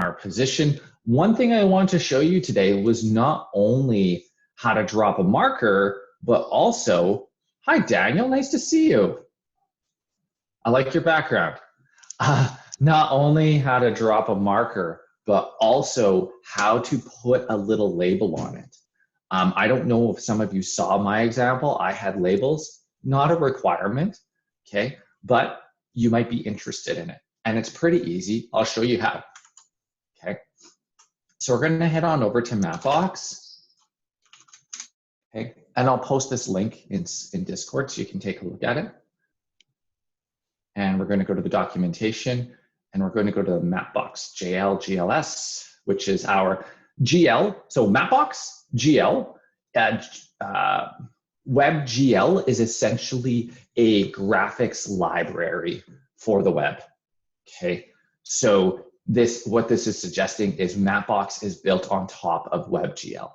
our position. One thing I want to show you today was not only how to drop a marker, but also, hi Daniel, nice to see you. I like your background. Not only how to drop a marker, but also how to put a little label on it. I don't know if some of you saw my example. I had labels, not a requirement, okay? But you might be interested in it. And it's pretty easy. I'll show you how, okay? So we're gonna head on over to Mapbox, okay? And I'll post this link in Discord so you can take a look at it. And we're gonna go to the documentation and we're going to go to the Mapbox GLS, which is our GL. So Mapbox GL, WebGL is essentially a graphics library for the web. Okay, so what this is suggesting is Mapbox is built on top of WebGL.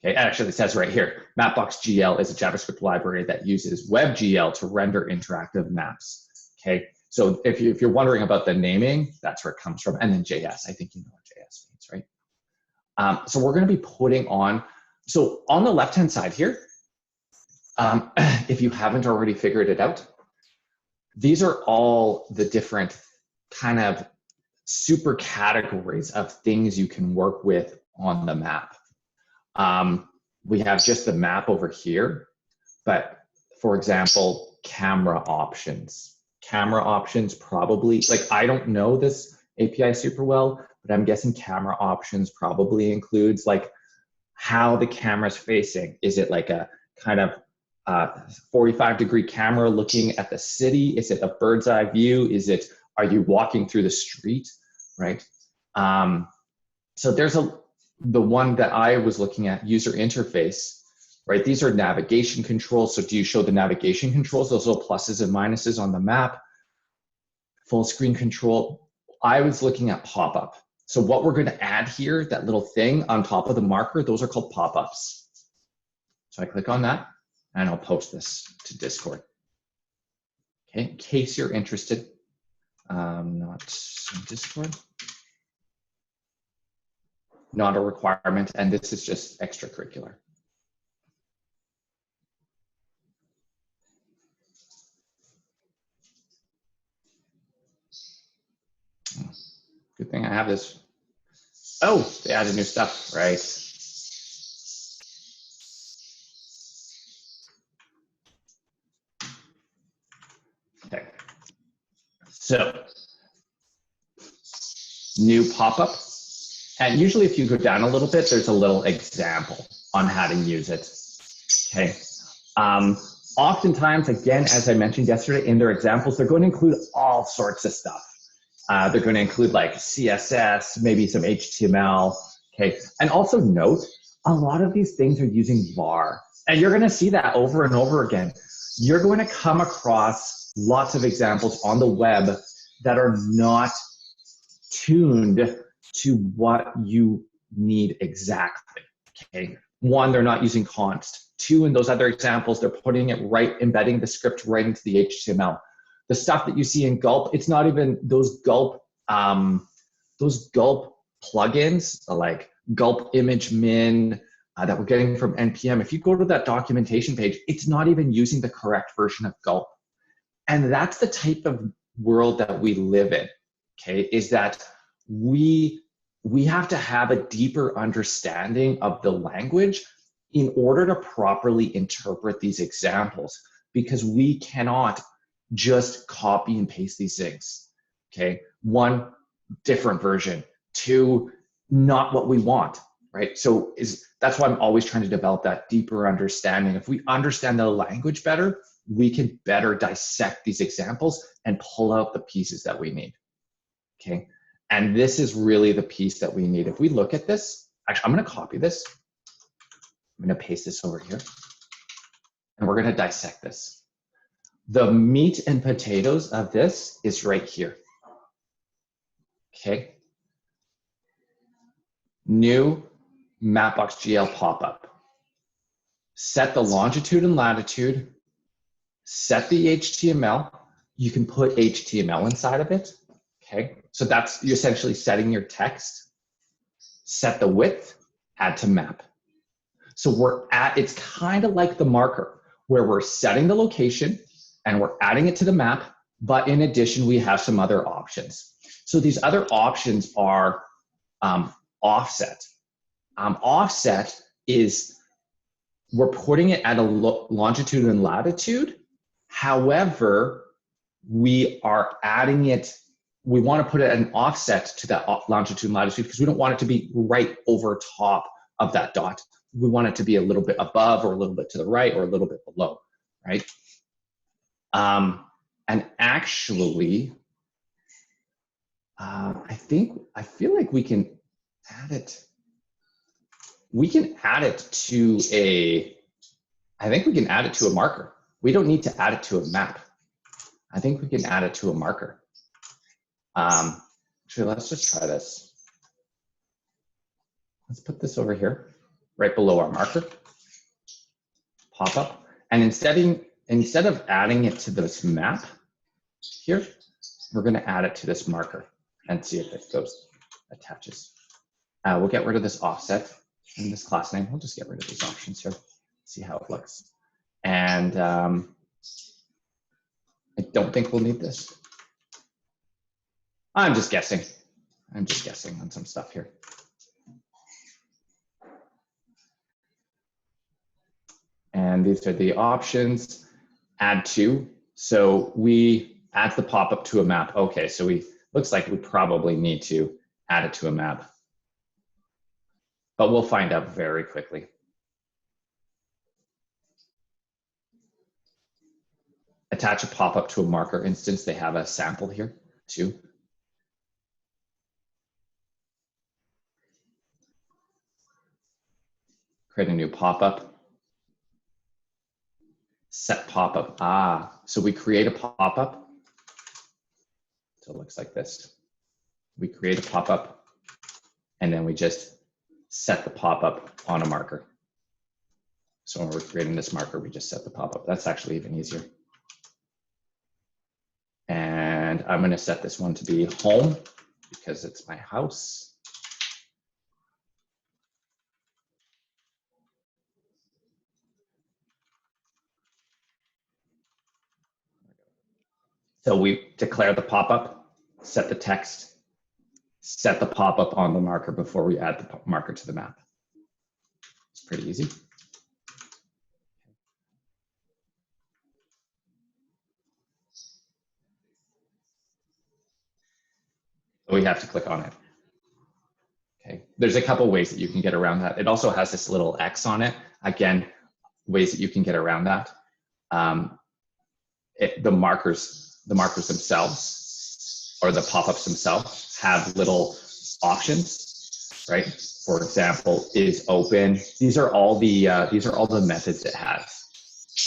Okay, actually it says right here, Mapbox GL is a JavaScript library that uses WebGL to render interactive maps. Okay. So if you're wondering about the naming, that's where it comes from. And then JS, I think you know what JS means, right? So we're going to be putting on, so on the left-hand side here, if you haven't already figured it out, these are all the different kind of super categories of things you can work with on the map. We have just the map over here, but for example, camera options. Camera options probably, like I don't know this API super well, but I'm guessing camera options probably includes like how the camera's facing. Is it like a kind of 45-degree camera looking at the city? Is it a bird's eye view? Are you walking through the street, right? So there's the one that I was looking at, user interface, right? These are navigation controls. So do you show the navigation controls, those little pluses and minuses on the map? Full screen control. I was looking at pop-up. So what we're going to add here, that little thing on top of the marker, those are called pop-ups. So I click on that and I'll post this to Discord. Okay, in case you're interested, not in Discord. Not a requirement, and this is just extracurricular. Good thing I have this. Oh, they added new stuff, right? Okay. So, new pop-up. And usually if you go down a little bit, there's a little example on how to use it. Okay. Oftentimes, again, as I mentioned yesterday, in their examples, they're going to include all sorts of stuff. They're going to include like CSS, maybe some HTML, okay? And also note, a lot of these things are using var. And you're going to see that over and over again. You're going to come across lots of examples on the web that are not tuned to what you need exactly, okay? One, they're not using const. Two, in those other examples, they're putting it right, embedding the script right into the HTML. The stuff that you see in Gulp, it's not even those Gulp plugins like Gulp Image Min that we're getting from NPM. If you go to that documentation page, it's not even using the correct version of Gulp. And that's the type of world that we live in, okay, is that we have to have a deeper understanding of the language in order to properly interpret these examples, because we cannot just copy and paste these things, okay? One, different version. Two, not what we want, right? So that's why I'm always trying to develop that deeper understanding. If we understand the language better, we can better dissect these examples and pull out the pieces that we need, okay? And this is really the piece that we need. If we look at this, actually, I'm gonna copy this. I'm gonna paste this over here. And we're gonna dissect this. The meat and potatoes of this is right here, okay? New Mapbox GL pop-up. Set the longitude and latitude, set the HTML. You can put HTML inside of it, Okay, so that's you're essentially setting your text, set the width, add to map. So it's kind of like the marker where we're setting the location and we're adding it to the map, but in addition, we have some other options. So these other options are offset. Offset is we're putting it at a longitude and latitude. However, we are adding it, we want to put it at an offset to that longitude and latitude because we don't want it to be right over top of that dot. We want it to be a little bit above or a little bit to the right or a little bit below, right? And actually, I feel like we can add it. We can add it to I think we can add it to a marker. We don't need to add it to a map. I think we can add it to a marker. Actually, let's just try this. Let's put this over here, right below our marker. Pop up. And instead of adding it to this map here, we're going to add it to this marker and see if it attaches. We'll get rid of this offset in this class name. We'll just get rid of these options here, see how it looks. And I don't think we'll need this. I'm just guessing. I'm just guessing on some stuff here. And these are the options. Add to. So we add the pop-up to a map. Okay, so looks like we probably need to add it to a map. But we'll find out very quickly. Attach a pop-up to a marker instance. They have a sample here too. Create a new pop-up. Set pop-up. So we create a pop-up. So it looks like this. We create a pop-up and then we just set the pop-up on a marker. So when we're creating this marker, we just set the pop-up. That's actually even easier. And I'm going to set this one to be home because it's my house. So we declare the pop-up, set the text, set the pop-up on the marker before we add the marker to the map. It's pretty easy. We have to click on it. Okay, there's a couple ways that you can get around that. It also has this little X on it. Again, ways that you can get around that. The markers themselves or the pop-ups themselves have little options, right? For example, is open. These are all the methods it has.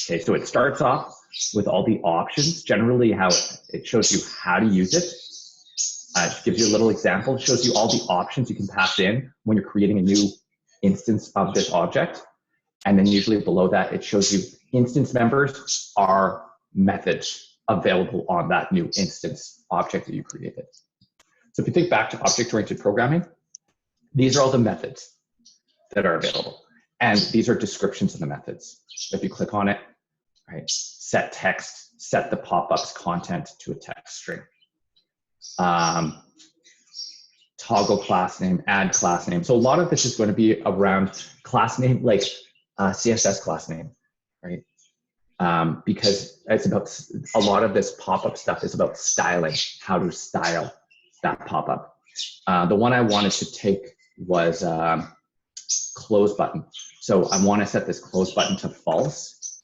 Okay, so it starts off with all the options. Generally, how it shows you how to use it. It gives you a little example. It shows you all the options you can pass in when you're creating a new instance of this object. And then usually below that, it shows you instance members are methods available on that new instance object that you created. So if you think back to object-oriented programming, these are all the methods that are available. And these are descriptions of the methods. If you click on it, right, set text, set the pop-up's content to a text string. Toggle class name, add class name. So a lot of this is going to be around class name, like CSS class name, right? Because it's about, a lot of this pop-up stuff is about styling, how to style that pop-up. The one I wanted to take was close button. So I want to set this close button to false.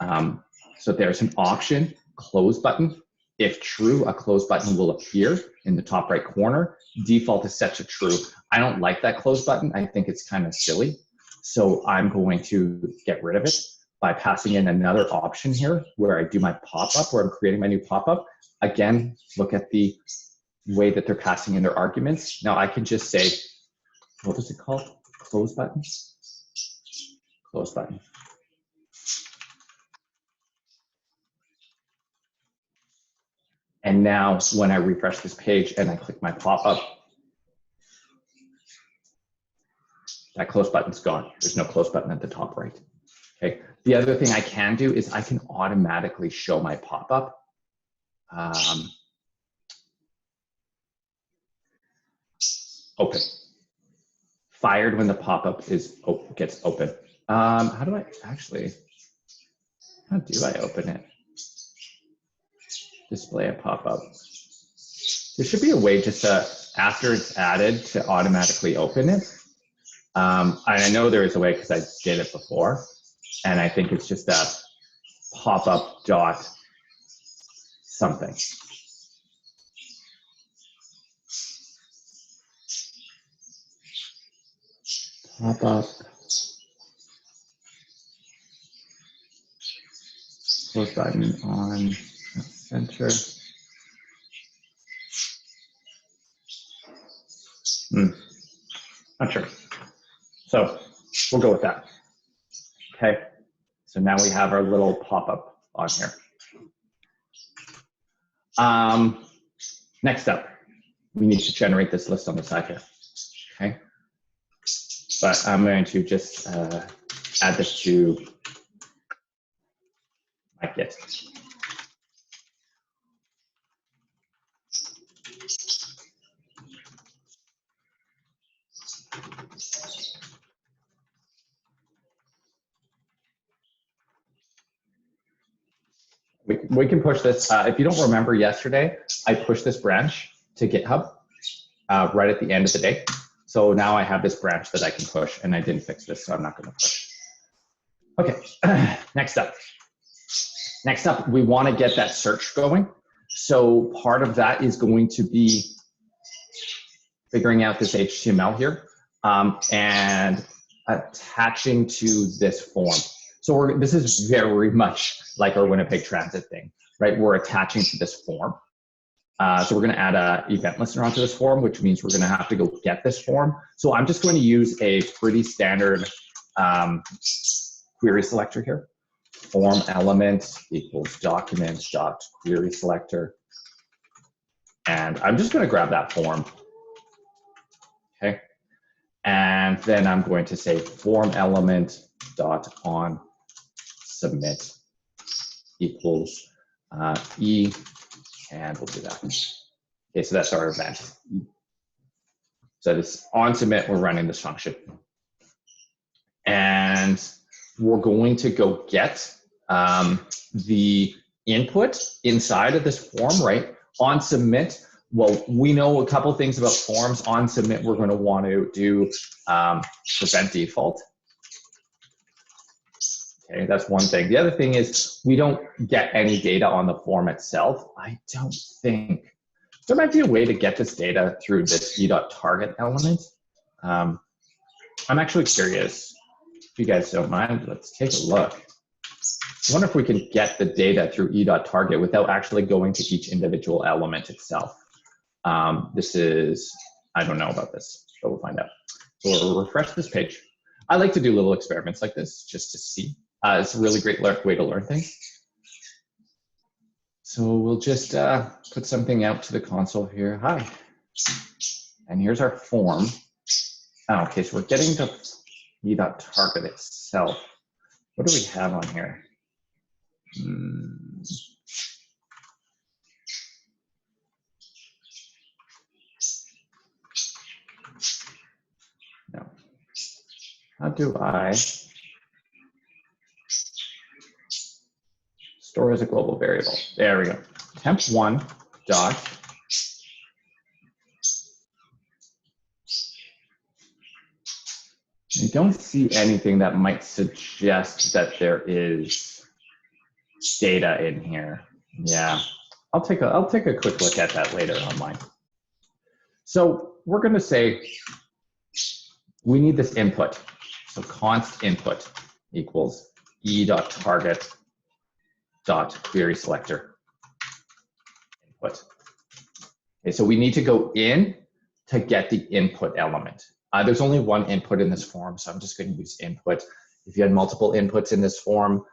So there's an option, close button. If true, a close button will appear in the top right corner. Default is set to true. I don't like that close button. I think it's kind of silly. So I'm going to get rid of it by passing in another option here where I do my pop-up, where I'm creating my new pop-up. Again, look at the way that they're passing in their arguments. Now I can just say, what was it called? Close button? Close button. And now when I refresh this page and I click my pop-up, that close button's gone. There's no close button at the top right. Okay. The other thing I can do is I can automatically show my pop-up. Open. Fired when the pop-up is gets open. How do I open it? Display a pop-up. There should be a way just to, after it's added, to automatically open it. I know there is a way because I did it before, and I think it's just a pop-up dot something. Pop-up. Close button on center. Not sure. So we'll go with that. Okay. So now we have our little pop-up on here. Next up, we need to generate this list on the side here. Okay. But I'm going to just add this to my Git. We can push this. If you don't remember yesterday, I pushed this branch to GitHub right at the end of the day. So now I have this branch that I can push, and I didn't fix this, so I'm not going to push. Okay, next up. Next up, we want to get that search going. So part of that is going to be figuring out this HTML here and attaching to this form. So this is very much like our Winnipeg Transit thing, right? We're attaching to this form. So we're going to add an event listener onto this form, which means we're going to have to go get this form. So I'm just going to use a pretty standard query selector here. Form element equals documents dot query selector. And I'm just going to grab that form. Okay. And then I'm going to say form element dot on submit equals E, and we'll do that. Okay, so that's our event. So this on submit, we're running this function. And we're going to go get the input inside of this form, right? On submit, well, we know a couple things about forms. On submit, we're going to want to do prevent default. Okay, that's one thing. The other thing is we don't get any data on the form itself. I don't think. There might be a way to get this data through this e.target element. I'm actually curious. If you guys don't mind, let's take a look. I wonder if we can get the data through e.target without actually going to each individual element itself. This is, I don't know about this, but we'll find out. So we'll refresh this page. I like to do little experiments like this just to see. It's a really great way to learn things. So we'll just put something out to the console here. Hi. And here's our form. Oh, okay, so we're getting to e.target itself. What do we have on here? No. How do I store as a global variable? There we go. Temp1 dot I don't see anything that might suggest that there is data in here. Yeah, I'll take a quick look at that later online. So we're going to say we need this input. So const input equals e.target dot query selector input. Okay, so we need to go in to get the input element. There's only one input in this form, so I'm just going to use input. If you had multiple inputs in this form,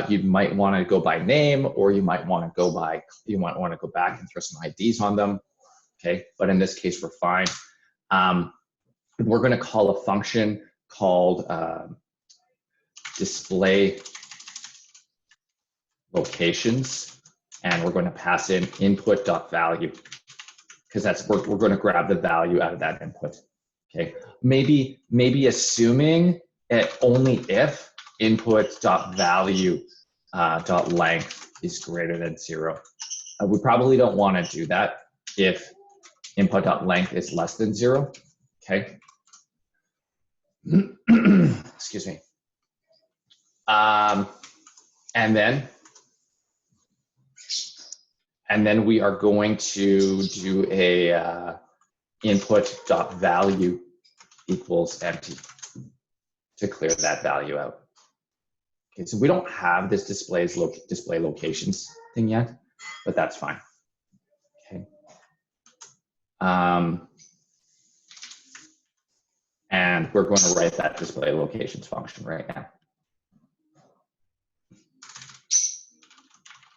you might want to go by name, or you might want to go by, you might want to go back and throw some IDs on them. Okay, but in this case, we're fine. We're going to call a function called display locations, and we're going to pass in input.value, because that's we're going to grab the value out of that input. Okay, maybe assuming only if input.value .length is greater than 0. We probably don't want to do that if input.length is less than 0. Okay. Excuse me. And then we are going to do a input.value equals empty to clear that value out. Okay, so we don't have this display locations thing yet, but that's fine. Okay. And we're going to write that display locations function right now.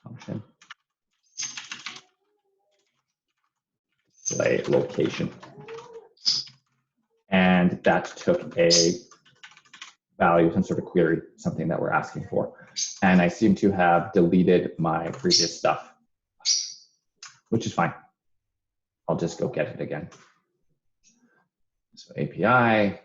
Function display location. And that took a value, some sort of query, something that we're asking for. And I seem to have deleted my previous stuff, which is fine. I'll just go get it again. So API.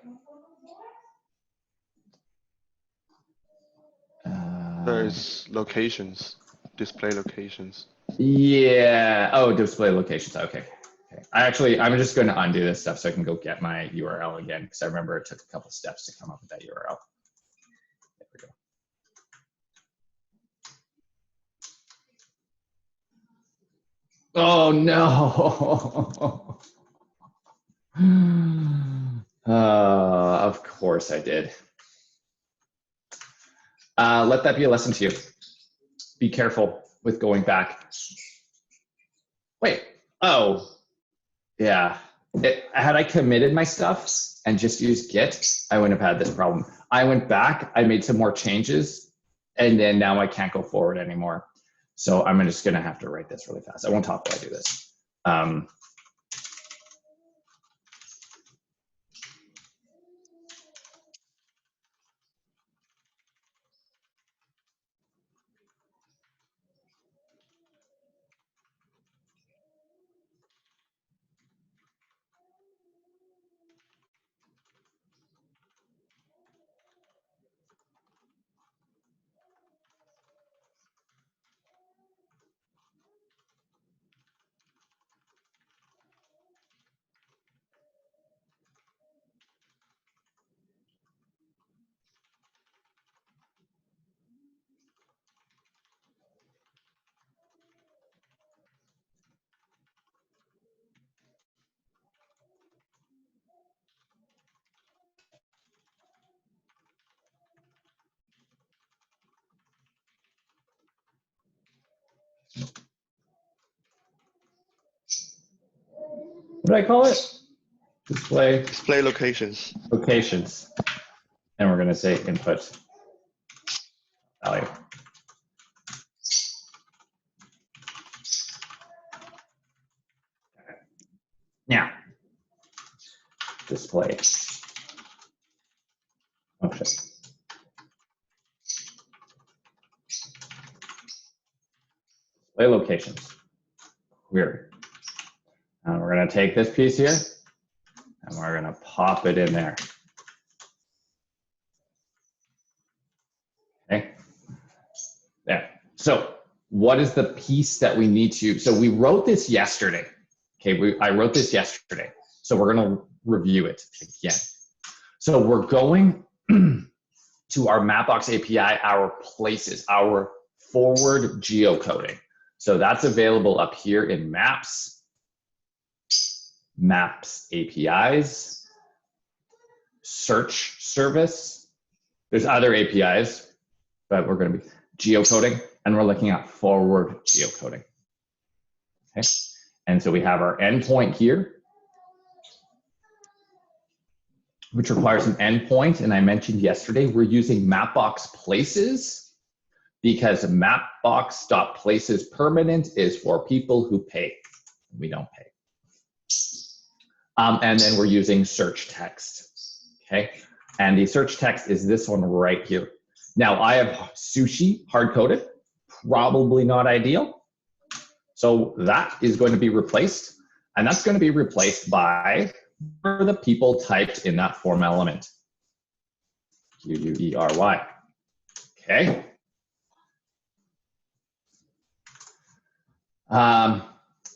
There's locations, display locations. Yeah. Oh, display locations. Okay. Okay. I'm just going to undo this stuff so I can go get my URL again, because I remember it took a couple steps to come up with that URL. There we go. Oh no. Of course I did. Let that be a lesson to you. Be careful with going back. Wait. Oh. Yeah. Had I committed my stuff and just used Git, I wouldn't have had this problem. I went back, I made some more changes, and then now I can't go forward anymore. So I'm just going to have to write this really fast. I won't talk while I do this. What did I call it? Display locations. Locations. And we're going to say input value. Now, display function. Display locations. Query. And we're going to take this piece here and we're going to pop it in there. Okay. There. So what is the piece that we need to, so we wrote this yesterday. Okay, I wrote this yesterday. So we're going to review it again. So we're going to our Mapbox API, our places, our forward geocoding. So that's available up here in Maps APIs, search service. There's other APIs, but we're going to be geocoding, and we're looking at forward geocoding. Okay, and so we have our endpoint here. which requires an endpoint. And I mentioned yesterday, we're using Mapbox Places because Mapbox.Places permanent is for people who pay. We don't pay. And then we're using search text, okay? And the search text is this one right here. Now I have sushi hard-coded, probably not ideal. So that is going to be replaced, and that's going to be replaced by the people typed in that form element. Q-U-E-R-Y, okay?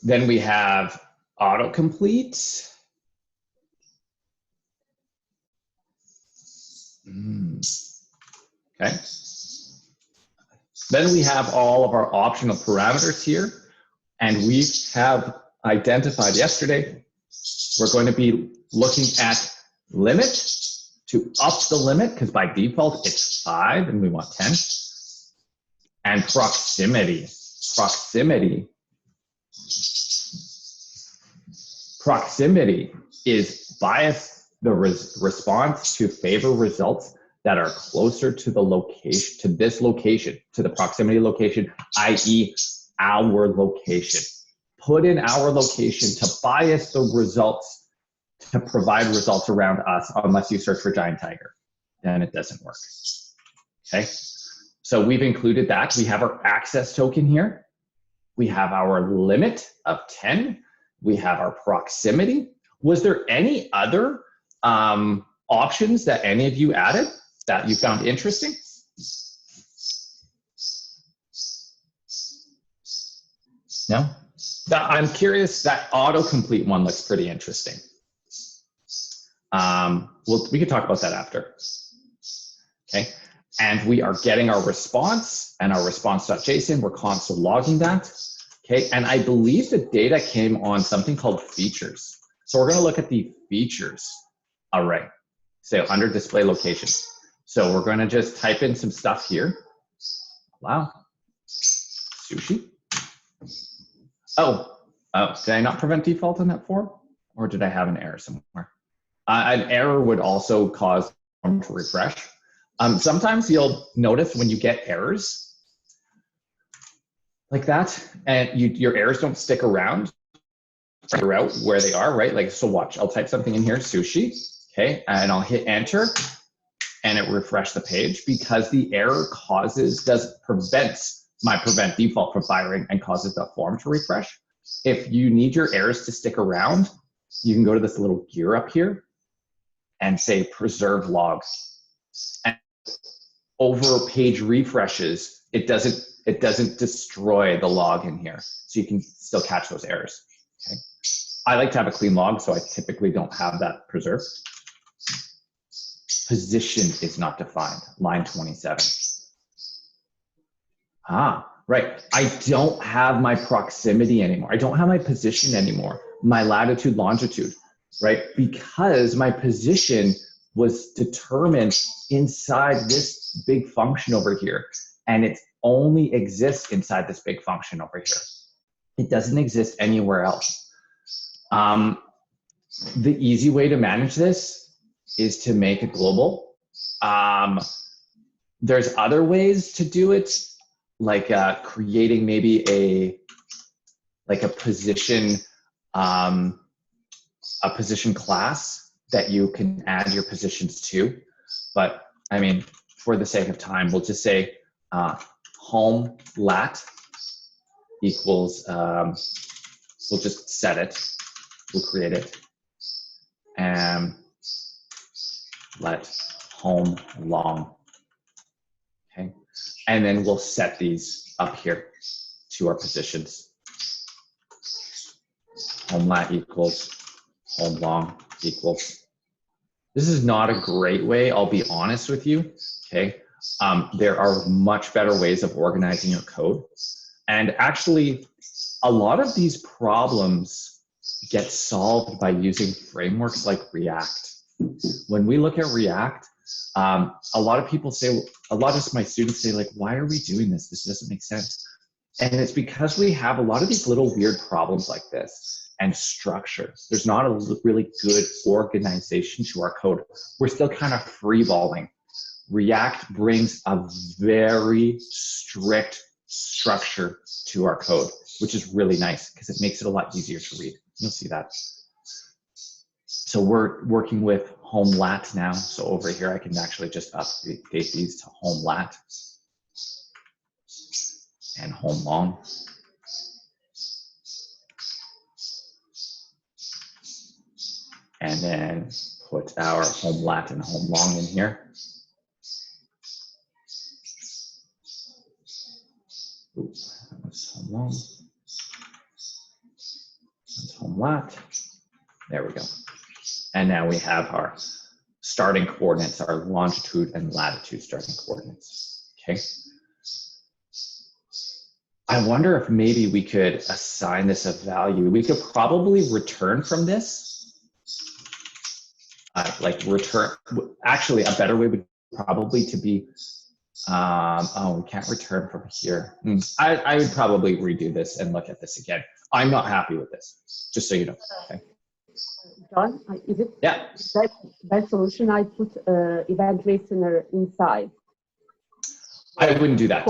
Then we have autocomplete. Okay. Then we have all of our optional parameters here, and we have identified yesterday, we're going to be looking at limit to up the limit, because by default it's 5 and we want 10. And proximity. Proximity is bias the response to favor results that are closer to the location, to this location, to the proximity location, i.e. our location. Put in our location to bias the results to provide results around us, unless you search for giant tiger, then it doesn't work, okay? So we've included that. We have our access token here. We have our limit of 10. We have our proximity. Was there any other options that any of you added that you found interesting? No? I'm curious, that autocomplete one looks pretty interesting. We could talk about that after. Okay, and we are getting our response and our response.json. We're console logging that. Okay, and I believe the data came on something called features. So we're going to look at the features array, so under display location. So we're going to just type in some stuff here. Wow, sushi. Oh, did I not prevent default in that form? Or did I have an error somewhere? An error would also cause them to refresh. Sometimes you'll notice when you get errors like that, and your errors don't stick around throughout where they are, right? Like, so watch, I'll type something in here, sushi, okay? And I'll hit enter, and it refreshed the page because the error prevents my prevent default from firing and causes the form to refresh. If you need your errors to stick around, you can go to this little gear up here and say preserve logs. And over page refreshes, it doesn't destroy the log in here. So you can still catch those errors. Okay. I like to have a clean log, so I typically don't have that preserved. Position is not defined, line 27. Ah, right. I don't have my proximity anymore. I don't have my position anymore, my latitude, longitude, right? Because my position was determined inside this big function over here, and it only exists inside this big function over here. It doesn't exist anywhere else. The easy way to manage this is to make it global. There's other ways to do it, like creating maybe a position class that you can add your positions to. But I mean, for the sake of time, we'll just say home lat equals, we'll just set it, we'll create it, and let home long, okay? And then we'll set these up here to our positions. Home lat equals home long equals. This is not a great way, I'll be honest with you, okay? There are much better ways of organizing your code. And actually, a lot of these problems get solved by using frameworks like React. When we look at React, a lot of people say, a lot of my students say, like, why are we doing this? This doesn't make sense. And it's because we have a lot of these little weird problems like this. and structure. There's not a really good organization to our code. We're still kind of freeballing. React brings a very strict structure to our code, which is really nice because it makes it a lot easier to read. You'll see that. So we're working with home lat now. So over here, I can actually just update these to home lat and home long. And then put our home lat and home long in here. Ooh, that was home long. That's home lat. There we go. And now we have our starting coordinates, our longitude and latitude starting coordinates. Okay. I wonder if maybe we could assign this a value. We could probably return from this. Like return, actually a better way would probably to be, oh, we can't return from here. I would probably redo this and look at this again. I'm not happy with this, just so you know. Okay. John, is it yeah. that solution I put event listener inside? I wouldn't do that.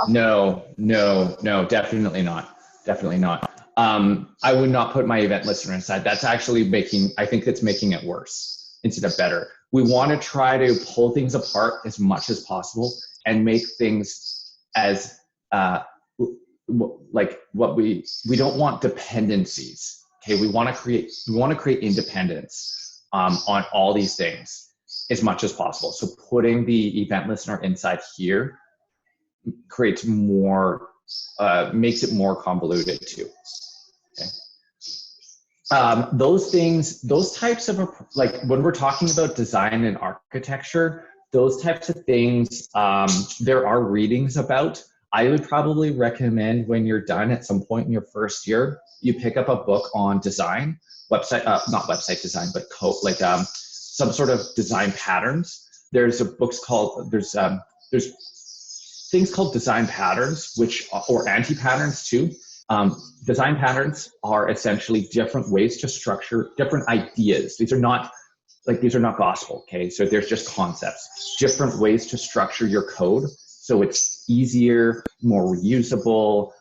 No, definitely not. Definitely not. I would not put my event listener inside. That's actually I think that's making it worse instead of better. We want to try to pull things apart as much as possible and make things as like what we don't want dependencies. Okay, we want to create independence on all these things as much as possible. So putting the event listener inside here creates more, makes it more convoluted too. Okay. Those things, those types of, like when we're talking about design and architecture, those types of things, there are readings about. I would probably recommend when you're done at some point in your first year, you pick up a book on design, not website design, but code, like some sort of design patterns. There's books called, there's things called design patterns, or anti-patterns too. Design patterns are essentially different ways to structure different ideas. These are not gospel, okay? So there's just concepts, different ways to structure your code so it's easier, more reusable,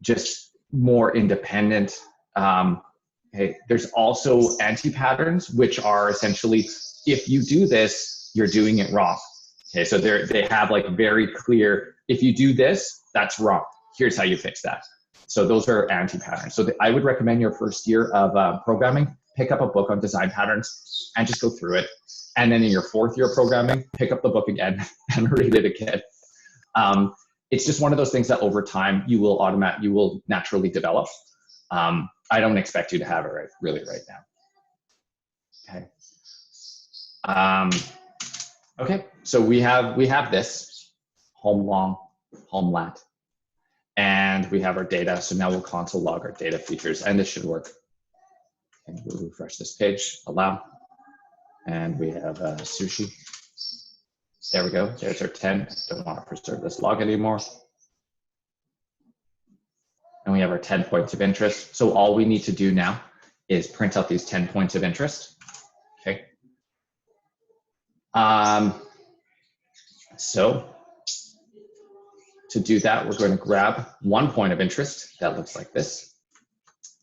just more independent. Okay, there's also anti-patterns, which are essentially, if you do this, you're doing it wrong. Okay, so they have like very clear, if you do this, that's wrong. Here's how you fix that. So those are anti-patterns. So I would recommend your first year of programming, pick up a book on design patterns and just go through it. And then in your fourth year of programming, pick up the book again and read it again. It's just one of those things that over time you will naturally develop. I don't expect you to have it right now. Okay. Okay, so we have this home long, home lat, and we have our data. So now we'll console log our data features, and this should work. And we'll refresh this page, allow, and we have sushi. There we go. There's our 10. Don't want to preserve this log anymore. And we have our 10 points of interest. So all we need to do now is print out these 10 points of interest. Okay. So to do that, we're going to grab one point of interest that looks like this.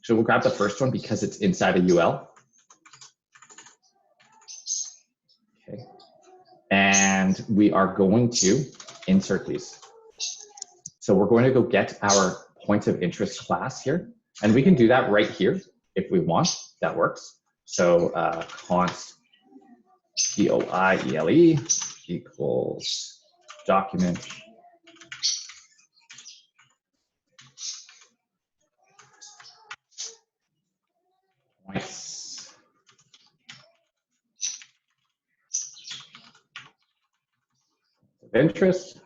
So we'll grab the first one because it's inside a UL. Okay. And we are going to insert these. So we're going to go get our points of interest class here. And we can do that right here if we want. That works. So const POIELE equals document points of interest.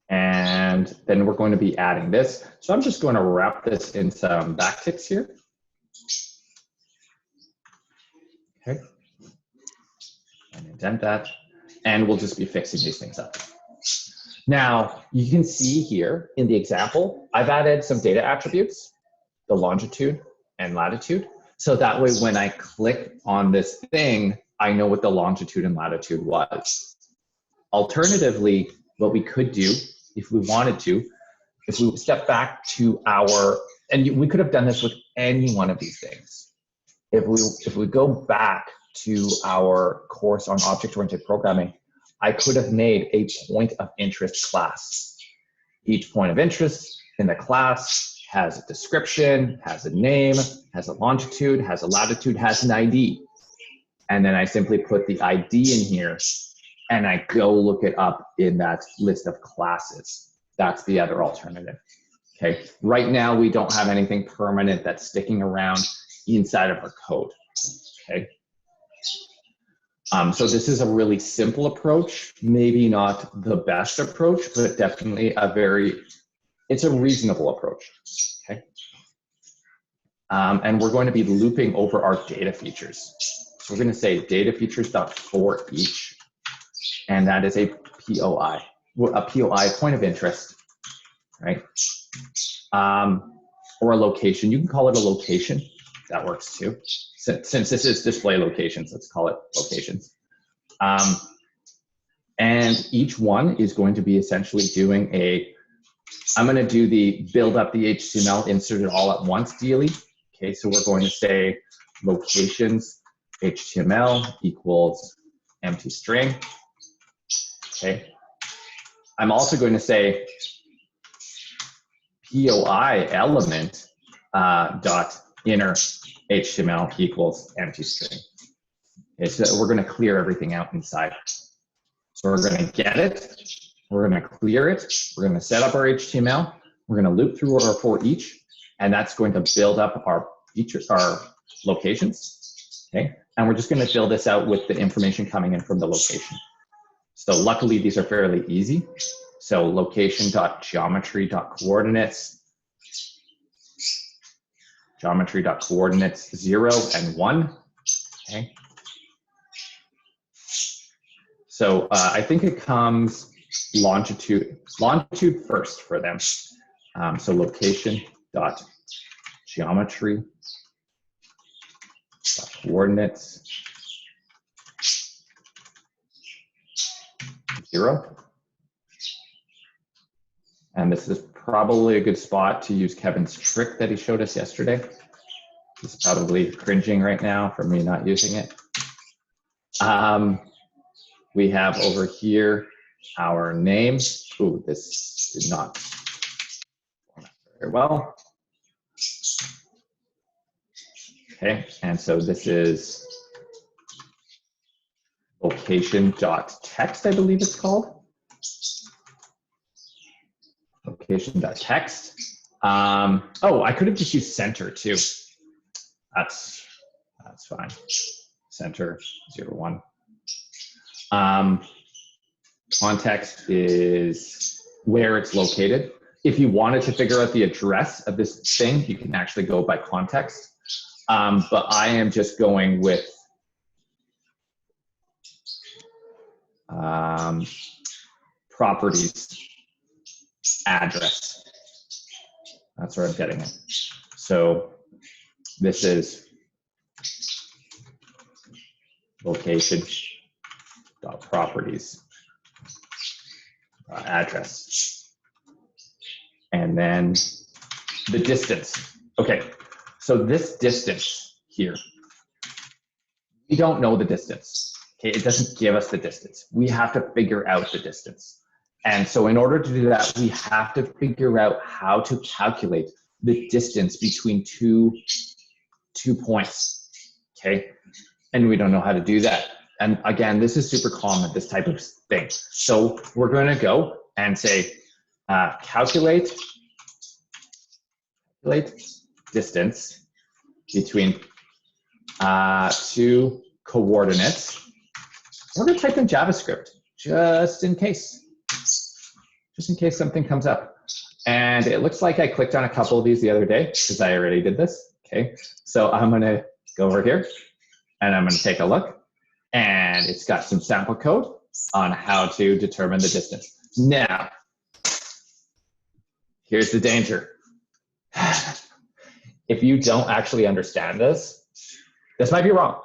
And then we're going to be adding this. So I'm just going to wrap this in some backticks here. Okay. And indent that. And we'll just be fixing these things up. Now, you can see here in the example, I've added some data attributes, the longitude and latitude. So that way, when I click on this thing, I know what the longitude and latitude was. Alternatively, what we could do, if we wanted to, if we step back to our, and we could have done this with any one of these things. If we go back to our course on object-oriented programming, I could have made a point of interest class. Each point of interest in the class has a description, has a name, has a longitude, has a latitude, has an ID. And then I simply put the ID in here and I go look it up in that list of classes. That's the other alternative. Okay. Right now, we don't have anything permanent that's sticking around inside of our code. Okay. So this is a really simple approach, maybe not the best approach, but definitely it's a reasonable approach. Okay. And we're going to be looping over our data features. So we're going to say data features.for each, and that is a POI, point of interest, right? Or a location. You can call it a location. That works too. Since this is display locations, let's call it locations. And each one is going to be essentially doing I'm going to do the build up the HTML, insert it all at once daily. Okay, so we're going to say locations HTML equals empty string. Okay. I'm also going to say POI element dot inner HTML equals empty string. Okay, so we're going to clear everything out inside. So we're going to get it. We're going to clear it. We're going to set up our HTML. We're going to loop through our for each, and that's going to build up our features, our locations. Okay, and we're just going to fill this out with the information coming in from the location. So luckily, these are fairly easy. So location.geometry.coordinates, geometry.coordinates 0 and 1. Okay. So I think it comes longitude first for them. So location.geometry.coordinates 0. And this is probably a good spot to use Kevin's trick that he showed us yesterday. He's probably cringing right now for me not using it. We have over here our name. Ooh, this did not format very well. Okay, and so this is location.text, I believe it's called. Location.text. Oh, I could have just used center too. That's fine. Center 0, 1. Context is where it's located. If you wanted to figure out the address of this thing, you can actually go by context. But I am just going with properties address. That's where I'm getting it. So this is location.properties address. And then the distance. Okay, so this distance here, we don't know the distance. Okay, it doesn't give us the distance. We have to figure out the distance. And so in order to do that, we have to figure out how to calculate the distance between two points, okay? And we don't know how to do that. And again, this is super common, this type of thing. So we're gonna go and say, calculate distance between two coordinates. We're gonna type in JavaScript, just in case something comes up. And it looks like I clicked on a couple of these the other day because I already did this, okay? So I'm gonna go over here and I'm gonna take a look, and it's got some sample code on how to determine the distance. Now, here's the danger. If you don't actually understand this, this might be wrong.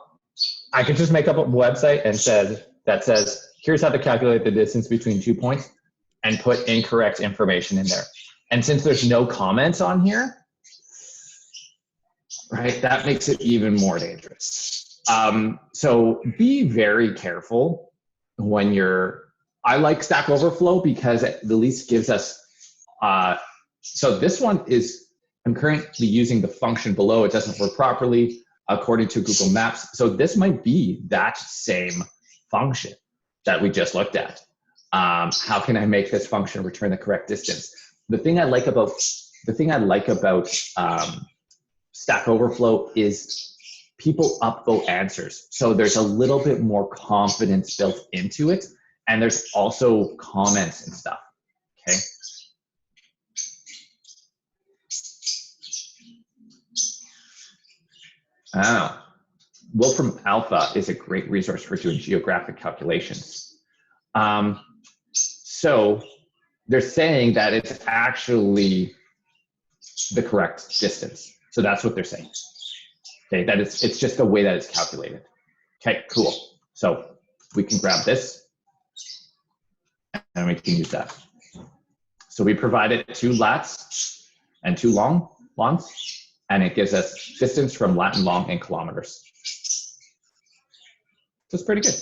I could just make up a website and that says, here's how to calculate the distance between 2 points and put incorrect information in there. And since there's no comments on here, right, that makes it even more dangerous. So be very careful when I like Stack Overflow because it at least gives us, so this one is, I'm currently using the function below. It doesn't work properly according to Google Maps. So this might be that same function that we just looked at. How can I make this function return the correct distance? The thing I like about Stack Overflow is people upvote answers. So there's a little bit more confidence built into it. And there's also comments and stuff, okay? Oh, Wolfram Alpha is a great resource for doing geographic calculations. So they're saying that it's actually the correct distance. So that's what they're saying. Okay, that it's just the way that it's calculated. Okay, cool. So we can grab this and we can use that. So we provided 2 lats and 2 longs, and it gives us distance from lat and long in kilometers. So it's pretty good.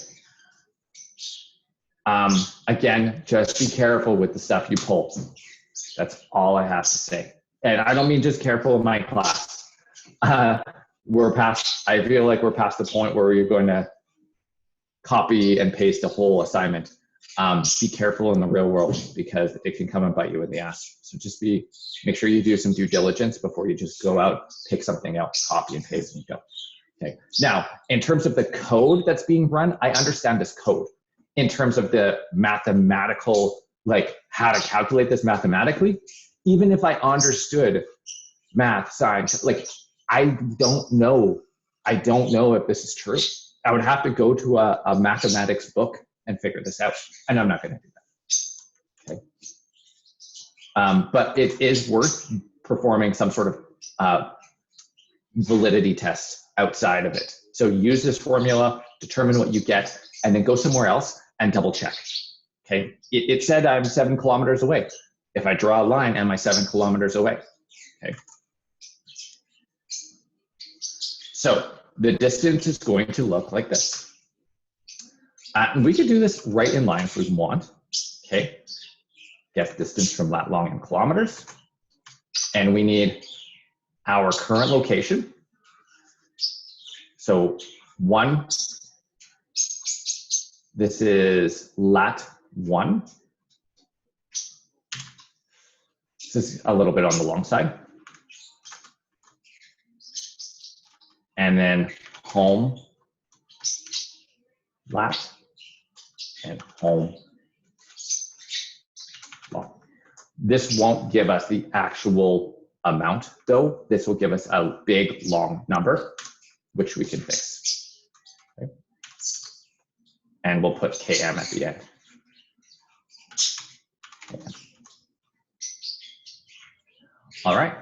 Again, just be careful with the stuff you pull. That's all I have to say. And I don't mean just careful in my class. I feel like we're past the point where you're going to copy and paste a whole assignment. Be careful in the real world because it can come and bite you in the ass. So just make sure you do some due diligence before you just go out, pick something out, copy and paste and go. Okay. Now, in terms of the code that's being run, I understand this code. In terms of the mathematical, like how to calculate this mathematically, even if I understood math, science, like I don't know if this is true. I would have to go to a mathematics book and figure this out, and I'm not going to do that. Okay. But it is worth performing some sort of validity test outside of it. So use this formula, determine what you get, and then go somewhere else and double check. Okay. It said I'm 7 kilometers away. If I draw a line, am I 7 kilometers away? Okay. So the distance is going to look like this. And we could do this right in line if we want. Okay. Get distance from lat, long in kilometers. And we need our current location. So 1, this is lat 1. This is a little bit on the long side. And then home lat and home long. This won't give us the actual amount though. This will give us a big long number, which we can fix. Okay. And we'll put KM at the end. Okay. All right,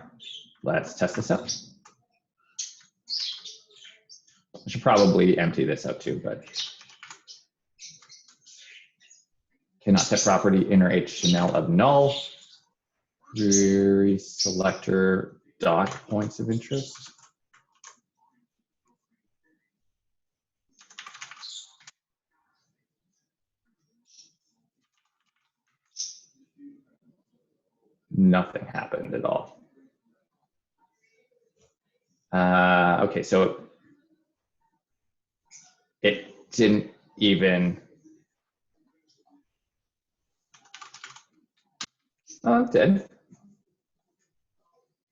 let's test this out. I should probably empty this out too, but cannot set property inner HTML of null. Query selector dot points of interest. Nothing happened at all. Okay, so it didn't even. Oh, it did.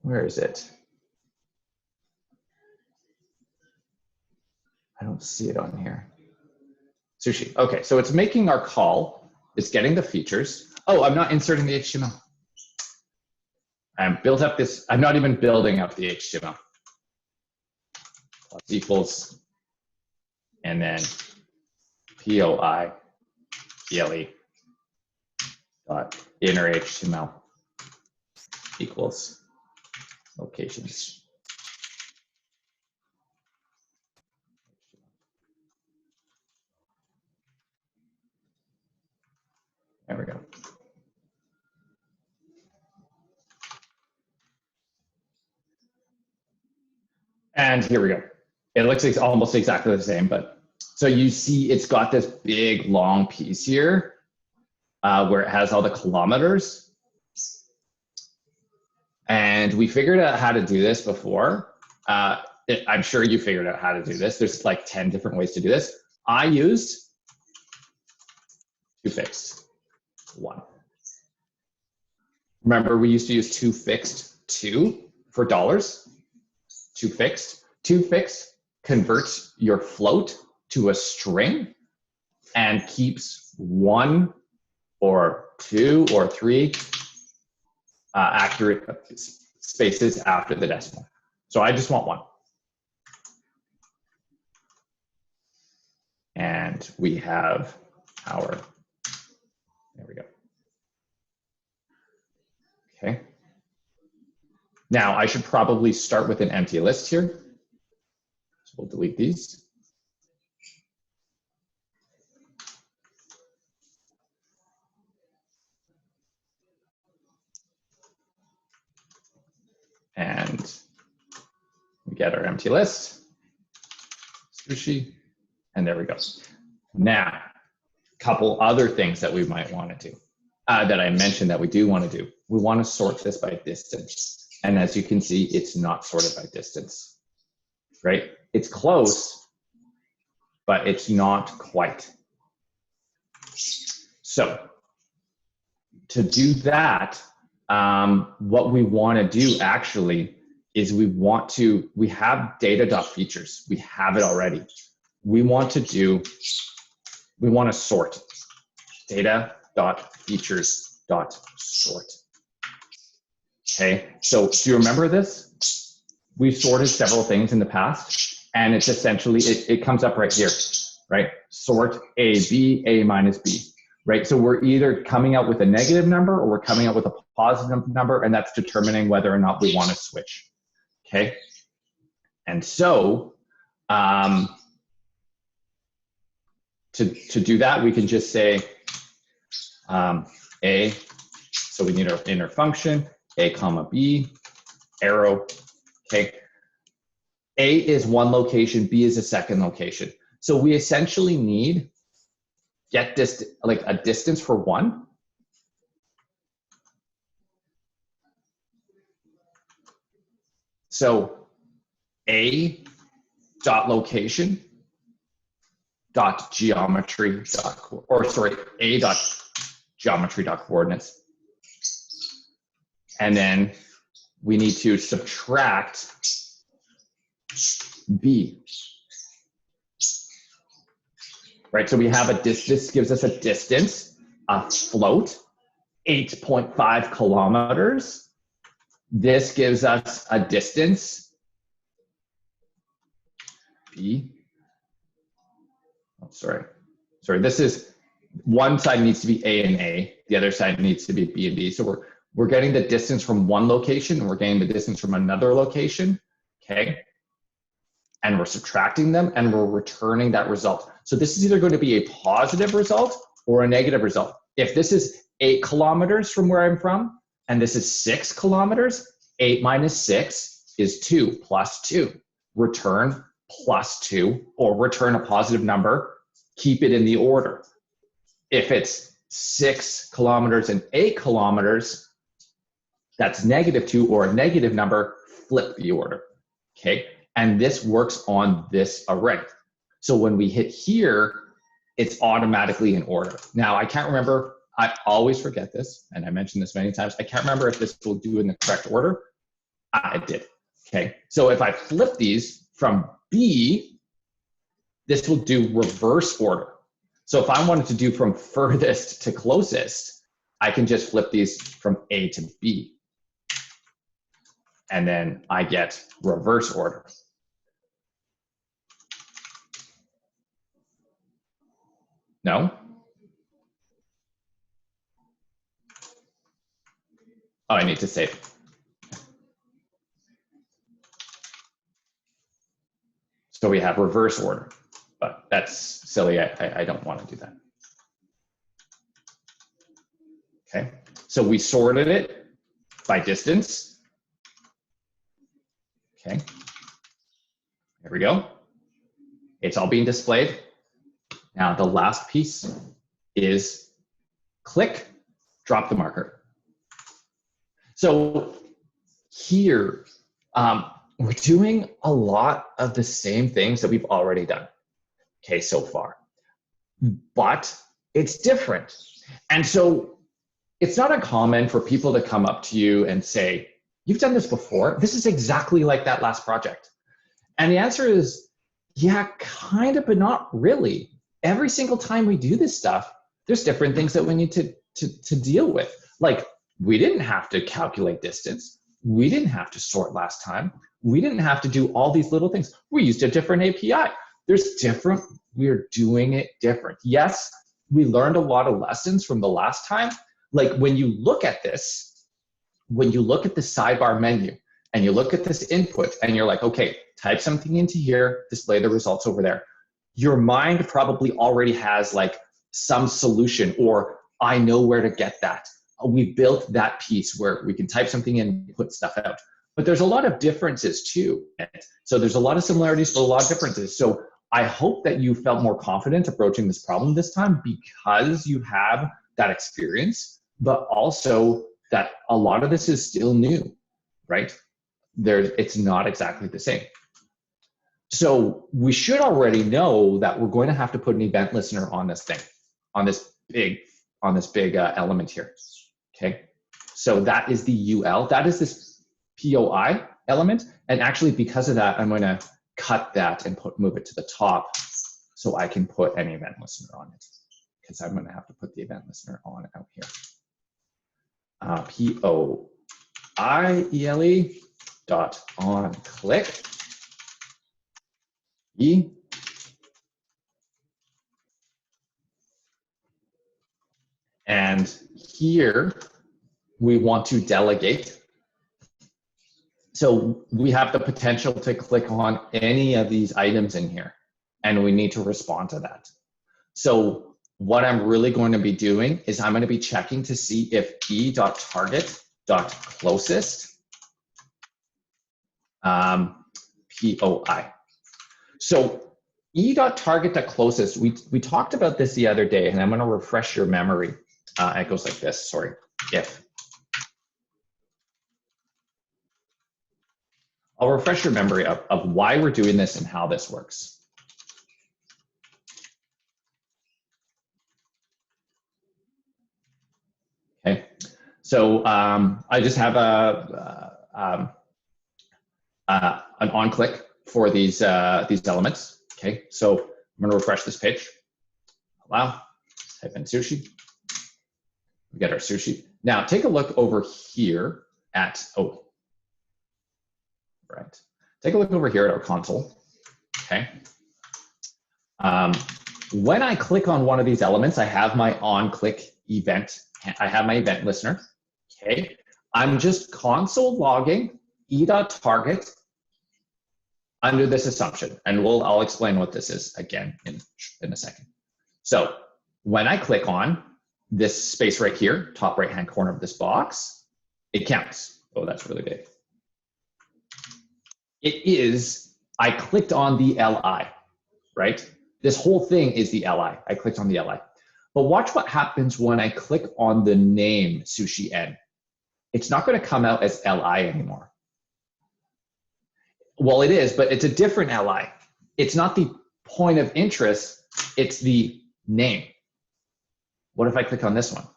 Where is it? I don't see it on here. Sushi. Okay, so it's making our call. It's getting the features. Oh, I'm not inserting the HTML. I'm built up this. I'm not even building up the HTML. Plus equals, and then POI PLE dot inner HTML equals locations. There we go. And here we go. It looks almost exactly the same, but so you see it's got this big long piece here where it has all the kilometers. And we figured out how to do this before. I'm sure you figured out how to do this. There's like 10 different ways to do this. I used toFixed 1. Remember, we used to use toFixed 2 for dollars. toFixed. toFixed converts your float to a string and keeps 1 or 2 or 3 accurate spaces after the decimal. So I just want 1. And we have our, there we go. Okay. Now I should probably start with an empty list here. So we'll delete these. And we get our empty list, sushi, and there we go. Now, a couple other things that we might want to do, that I mentioned that we do want to do. We want to sort this by distance. And as you can see, it's not sorted by distance, right? It's close, but it's not quite. So to do that, what we want to do actually is we have data.features. We have it already. We want to sort data.features.sort. Okay, so do you remember this? We've sorted several things in the past, and it's essentially, it comes up right here, right? Sort A, B, A minus B, right? So we're either coming out with a negative number or we're coming out with a positive number, and that's determining whether or not we want to switch, okay? And so, to do that, we can just say A, so we need our inner function, A comma B, arrow, okay? A is one location, B is a second location. So we essentially need like a distance for 1. So A dot location dot geometry dot, or sorry, A dot geometry dot coordinates. And then we need to subtract B. Right, so we have this gives us a distance, a float, 8.5 kilometers. This gives us a distance, B. Oh, sorry, this is, one side needs to be A and A, the other side needs to be B and B. So we're getting the distance from one location, and we're getting the distance from another location, okay? And we're subtracting them, and we're returning that result. So this is either going to be a positive result or a negative result. If this is 8 kilometers from where I'm from, and this is 6 kilometers, 8 minus 6 is 2 plus 2. Return plus 2, or return a positive number, keep it in the order. If it's 6 kilometers and 8 kilometers, that's -2 or a negative number, flip the order, okay? And this works on this array. So when we hit here, it's automatically in order. Now, I can't remember, I always forget this, and I mentioned this many times, I can't remember if this will do in the correct order. It did, okay? So if I flip these from B, this will do reverse order. So if I wanted to do from furthest to closest, I can just flip these from A to B. And then I get reverse order. No? Oh, I need to save. So we have reverse order, but that's silly. I don't want to do that. Okay, so we sorted it by distance. Okay, there we go. It's all being displayed. Now the last piece is click, drop the marker. So here, we're doing a lot of the same things that we've already done, okay, so far, but it's different. And so it's not uncommon for people to come up to you and say, you've done this before. This is exactly like that last project. And the answer is, yeah, kind of, but not really. Every single time we do this stuff, there's different things that we need to deal with. Like, we didn't have to calculate distance. We didn't have to sort last time. We didn't have to do all these little things. We used a different API. There's different, we're doing it different. Yes, we learned a lot of lessons from the last time. Like when you look at this, when you look at the sidebar menu and you look at this input and you're like, okay, type something into here, display the results over there. Your mind probably already has like some solution, or I know where to get that. We built that piece where we can type something in and put stuff out. But there's a lot of differences too. So there's a lot of similarities, but a lot of differences. So I hope that you felt more confident approaching this problem this time because you have that experience, but also that a lot of this is still new, right? It's not exactly the same. So we should already know that we're going to have to put an event listener on this thing, on this big element here. Okay, so that is the UL. That is this POI element, and actually because of that, I'm going to cut that and move it to the top, so I can put an event listener on it, because I'm going to have to put the event listener on out here. POIELE dot on click E. And here we want to delegate. So we have the potential to click on any of these items in here, and we need to respond to that. So what I'm really going to be doing is I'm going to be checking to see if e.target.closest POI. So e.target.closest, we talked about this the other day, and I'm going to refresh your memory. It goes like this, sorry, if. I'll refresh your memory of why we're doing this and how this works. Okay, so I just have an on click for these elements. Okay, so I'm going to refresh this page. Allow, type in sushi. We get our sushi. Now take a look over here at, oh, right. Take a look over here at our console. Okay. When I click on one of these elements, I have my on-click event. I have my event listener. Okay. I'm just console logging e.target under this assumption, and I'll explain what this is again in a second. So when I click on this space right here, top right-hand corner of this box, it counts. Oh, that's really big. It is, I clicked on the LI, right? This whole thing is the LI. I clicked on the LI. But watch what happens when I click on the name Sushi N. It's not going to come out as LI anymore. Well, it is, but it's a different LI. It's not the point of interest, it's the name. What if I click on this one?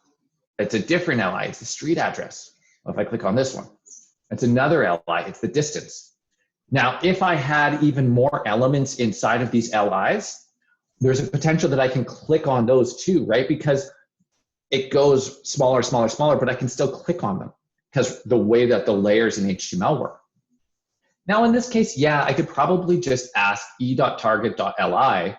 It's a different LI, it's the street address. What if I click on this one? It's another LI, it's the distance. Now, if I had even more elements inside of these LIs, there's a potential that I can click on those too, right? Because it goes smaller, smaller, smaller, but I can still click on them because the way that the layers in HTML work. Now, in this case, yeah, I could probably just ask e.target.li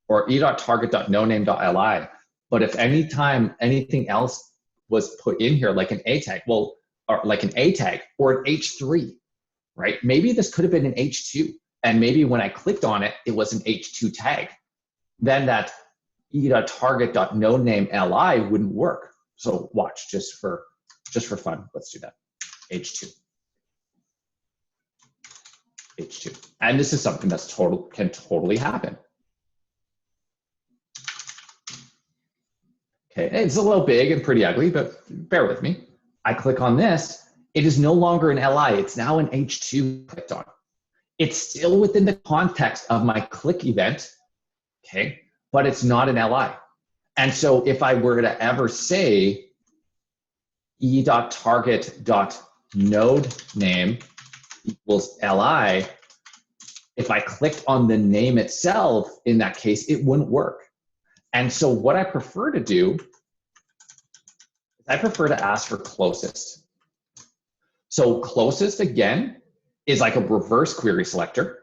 or e.target.noname.li. But if anytime anything else was put in here, like an A tag, well, or like an A tag or an H3, right? Maybe this could have been an H2. And maybe when I clicked on it, it was an H2 tag. Then that e.target.nodename.li wouldn't work. So watch, just for fun, let's do that. H2. H2. And this is something that's can totally happen. Okay, it's a little big and pretty ugly, but bear with me. I click on this. It is no longer an LI. It's now an H2 clicked on. It's still within the context of my click event, okay, but it's not an LI. And so if I were to ever say e.target.nodename equals LI, if I clicked on the name itself, in that case, it wouldn't work. And so what I prefer to do is I prefer to ask for closest. So closest, again, is like a reverse query selector,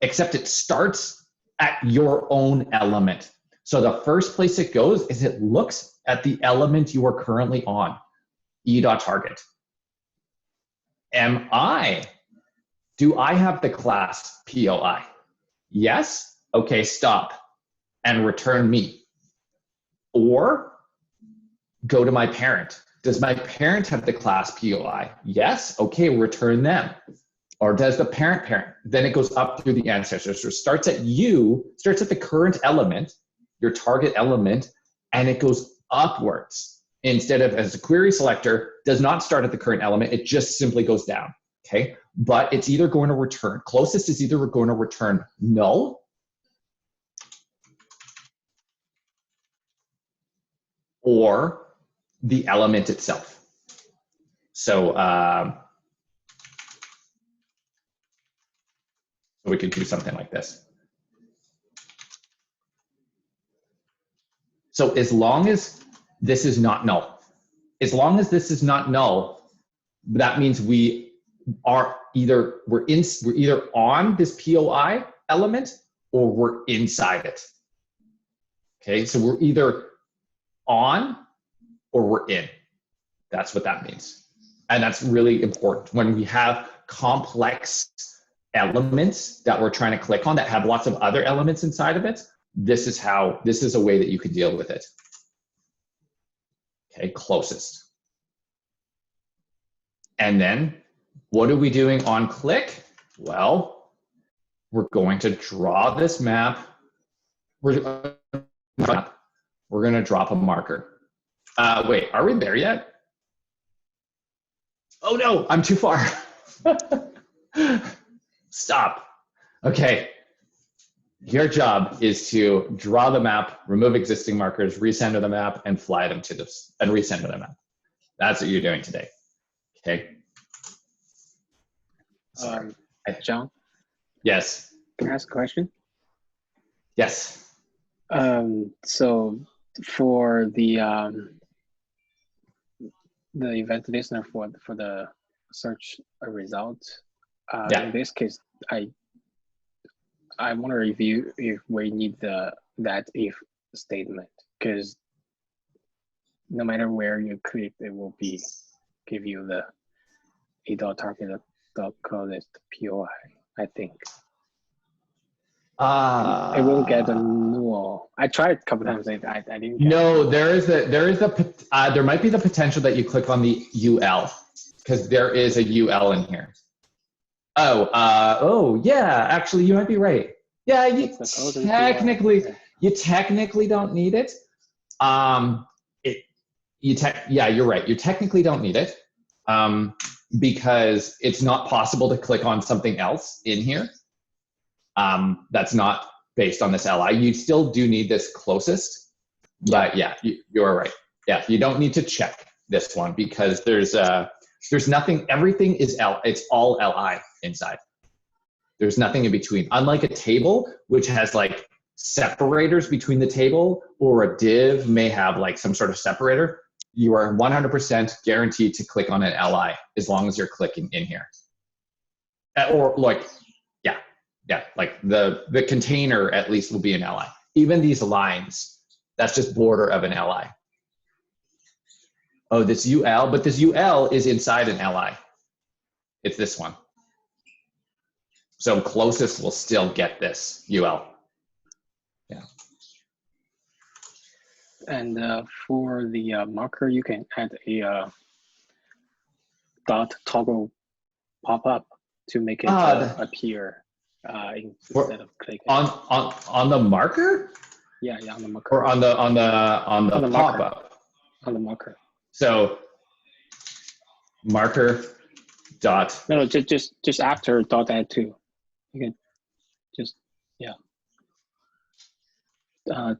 except it starts at your own element. So the first place it goes is it looks at the element you are currently on, e.target. Do I have the class POI? Yes? Okay, stop and return me. Or go to my parent. Does my parent have the class POI? Yes? Okay, return them. Or does the parent? Then it goes up through the ancestors. So it starts at the current element, your target element, and it goes upwards. Instead of, as a query selector, does not start at the current element, it just simply goes down, okay? But it's either going to return, closest is either going to return null or the element itself. So we could do something like this. So as long as this is not null, that means we are either we're either on this POI element or we're inside it. Okay, so we're either on or we're in. That's what that means. And that's really important when we have complex elements that we're trying to click on that have lots of other elements inside of it. This is a way that you can deal with it. Okay, closest. And then what are we doing on click? Well, we're going to draw this map. We're going to drop a marker. Wait, are we there yet? Oh no, I'm too far. Stop. Okay. Your job is to draw the map, remove existing markers, recenter the map, and fly them to this, and recenter the map. That's what you're doing today. Okay. John? Yes. Can I ask a question? Yes. So for the event listener for the search result, in this case, I wonder if we need that if statement, because no matter where you click, it will give you the e.target.closest POI, I think. It will get a null. I tried a couple times. I didn't get No, there might be the potential that you click on the UL, because there is a UL in here. Oh yeah, actually you might be right. Yeah, you technically don't need it. Yeah, you're right. You technically don't need it because it's not possible to click on something else in here. That's not based on this LI. You still do need this closest, but yeah, you're right. Yeah, you don't need to check this one because there's nothing. Everything is it's all LI inside. There's nothing in between. Unlike a table, which has like separators between the table, or a div may have like some sort of separator, you are 100% guaranteed to click on an LI as long as you're clicking in here. Or like, yeah, like the container at least will be an LI. Even these lines, that's just border of an LI. Oh, this UL, but this UL is inside an LI. It's this one. So closest will still get this UL. Yeah. And for the marker, you can add a dot toggle pop-up to make it appear instead of clicking. On the marker? Yeah, on the marker. Or on the pop-up? On the marker. So marker dot. No, just after dot add two. You can just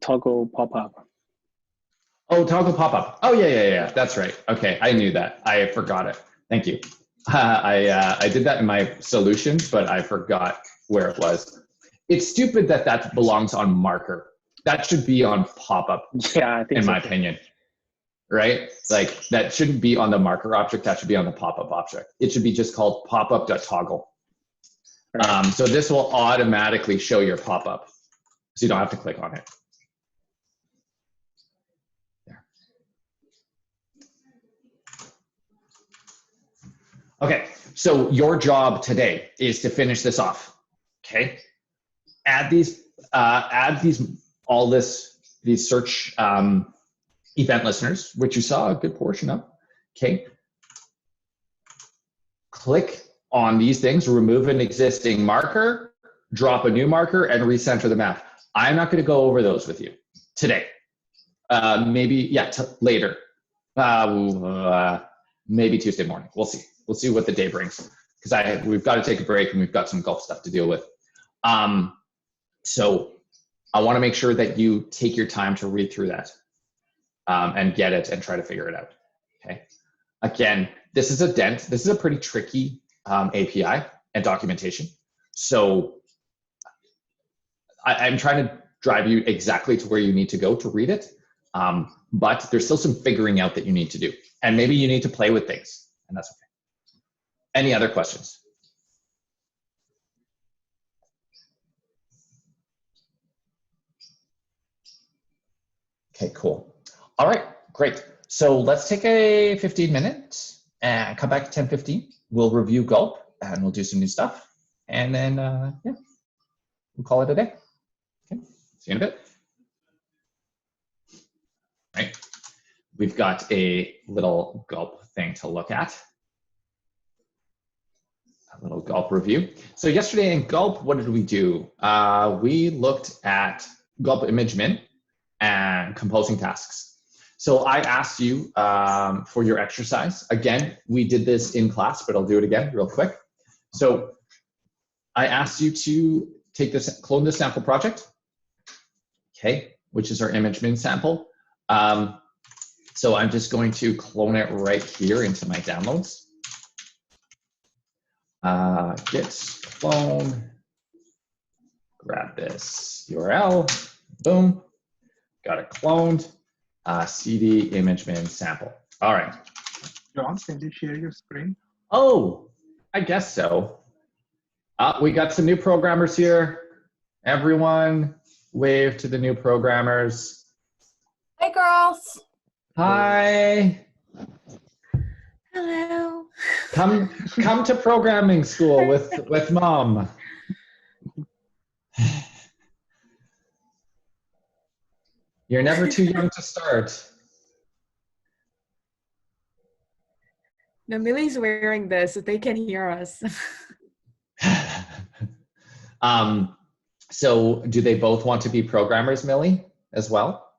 toggle pop-up. Oh, toggle pop-up. Oh yeah. That's right. Okay, I knew that. I forgot it. Thank you. I did that in my solutions, but I forgot where it was. It's stupid that belongs on marker. That should be on pop-up. Yeah, I think in my opinion. Right? Like that shouldn't be on the marker object. That should be on the pop-up object. It should be just called pop-up.toggle. Right. So this will automatically show your pop-up, so you don't have to click on it. There. Okay, so your job today is to finish this off. Okay, add these search event listeners, which you saw a good portion of. Okay, click on these things, remove an existing marker, drop a new marker, and recenter the map. I'm not going to go over those with you today. Maybe later. Maybe Tuesday morning. We'll see. We'll see what the day brings, because we've got to take a break and we've got some golf stuff to deal with. So I want to make sure that you take your time to read through that and get it and try to figure it out. Okay. Again, this is a Dent. This is a pretty tricky API and documentation. So I'm trying to drive you exactly to where you need to go to read it. But there's still some figuring out that you need to do. And maybe you need to play with things, and that's okay. Any other questions? Okay, cool. All right, great. So let's take a 15-minute and come back at 10:15. We'll review Gulp and we'll do some new stuff. And then, we'll call it a day. Okay, see you in a bit. All right, we've got a little Gulp thing to look at. A little Gulp review. So yesterday in Gulp, what did we do? We looked at Gulp image min and composing tasks. So I asked you for your exercise. Again, we did this in class, but I'll do it again real quick. So I asked you to take this, clone this sample project, okay, which is our image min sample. So I'm just going to clone it right here into my downloads. Git clone, grab this URL, boom, got it cloned. CD image min sample. All right. John, can you share your screen? Oh, I guess so. We got some new programmers here. Everyone, wave to the new programmers. Hey, girls. Hi. Hello. Come to programming school with mom. You're never too young to start. No, Millie's wearing this so they can hear us. So do they both want to be programmers, Millie, as well?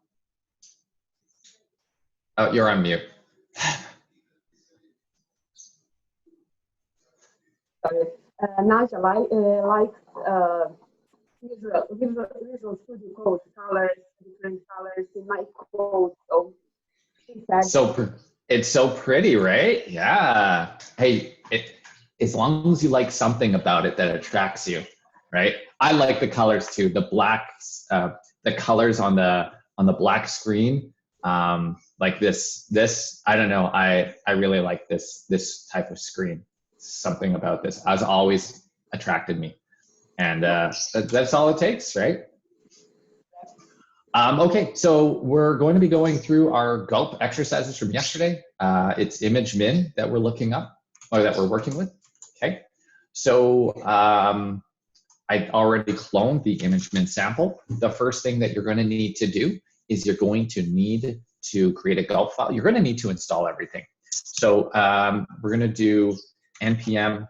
Oh, you're on mute. Nigel likes Visual Studio Code, colors, different colors in my code. So she said, it's so pretty, right? Yeah. Hey, as long as you like something about it that attracts you, right? I like the colors too. The blacks, the colors on the black screen, like this. I don't know. I really like this type of screen. Something about this has always attracted me, and that's all it takes, right? Okay, so we're going to be going through our gulp exercises from yesterday. It's ImageMin that we're looking up, or that we're working with. Okay, so I already cloned the ImageMin sample. The first thing that you're going to need to do is you're going to need to create a gulp file. You're going to need to install everything. So we're going to do npm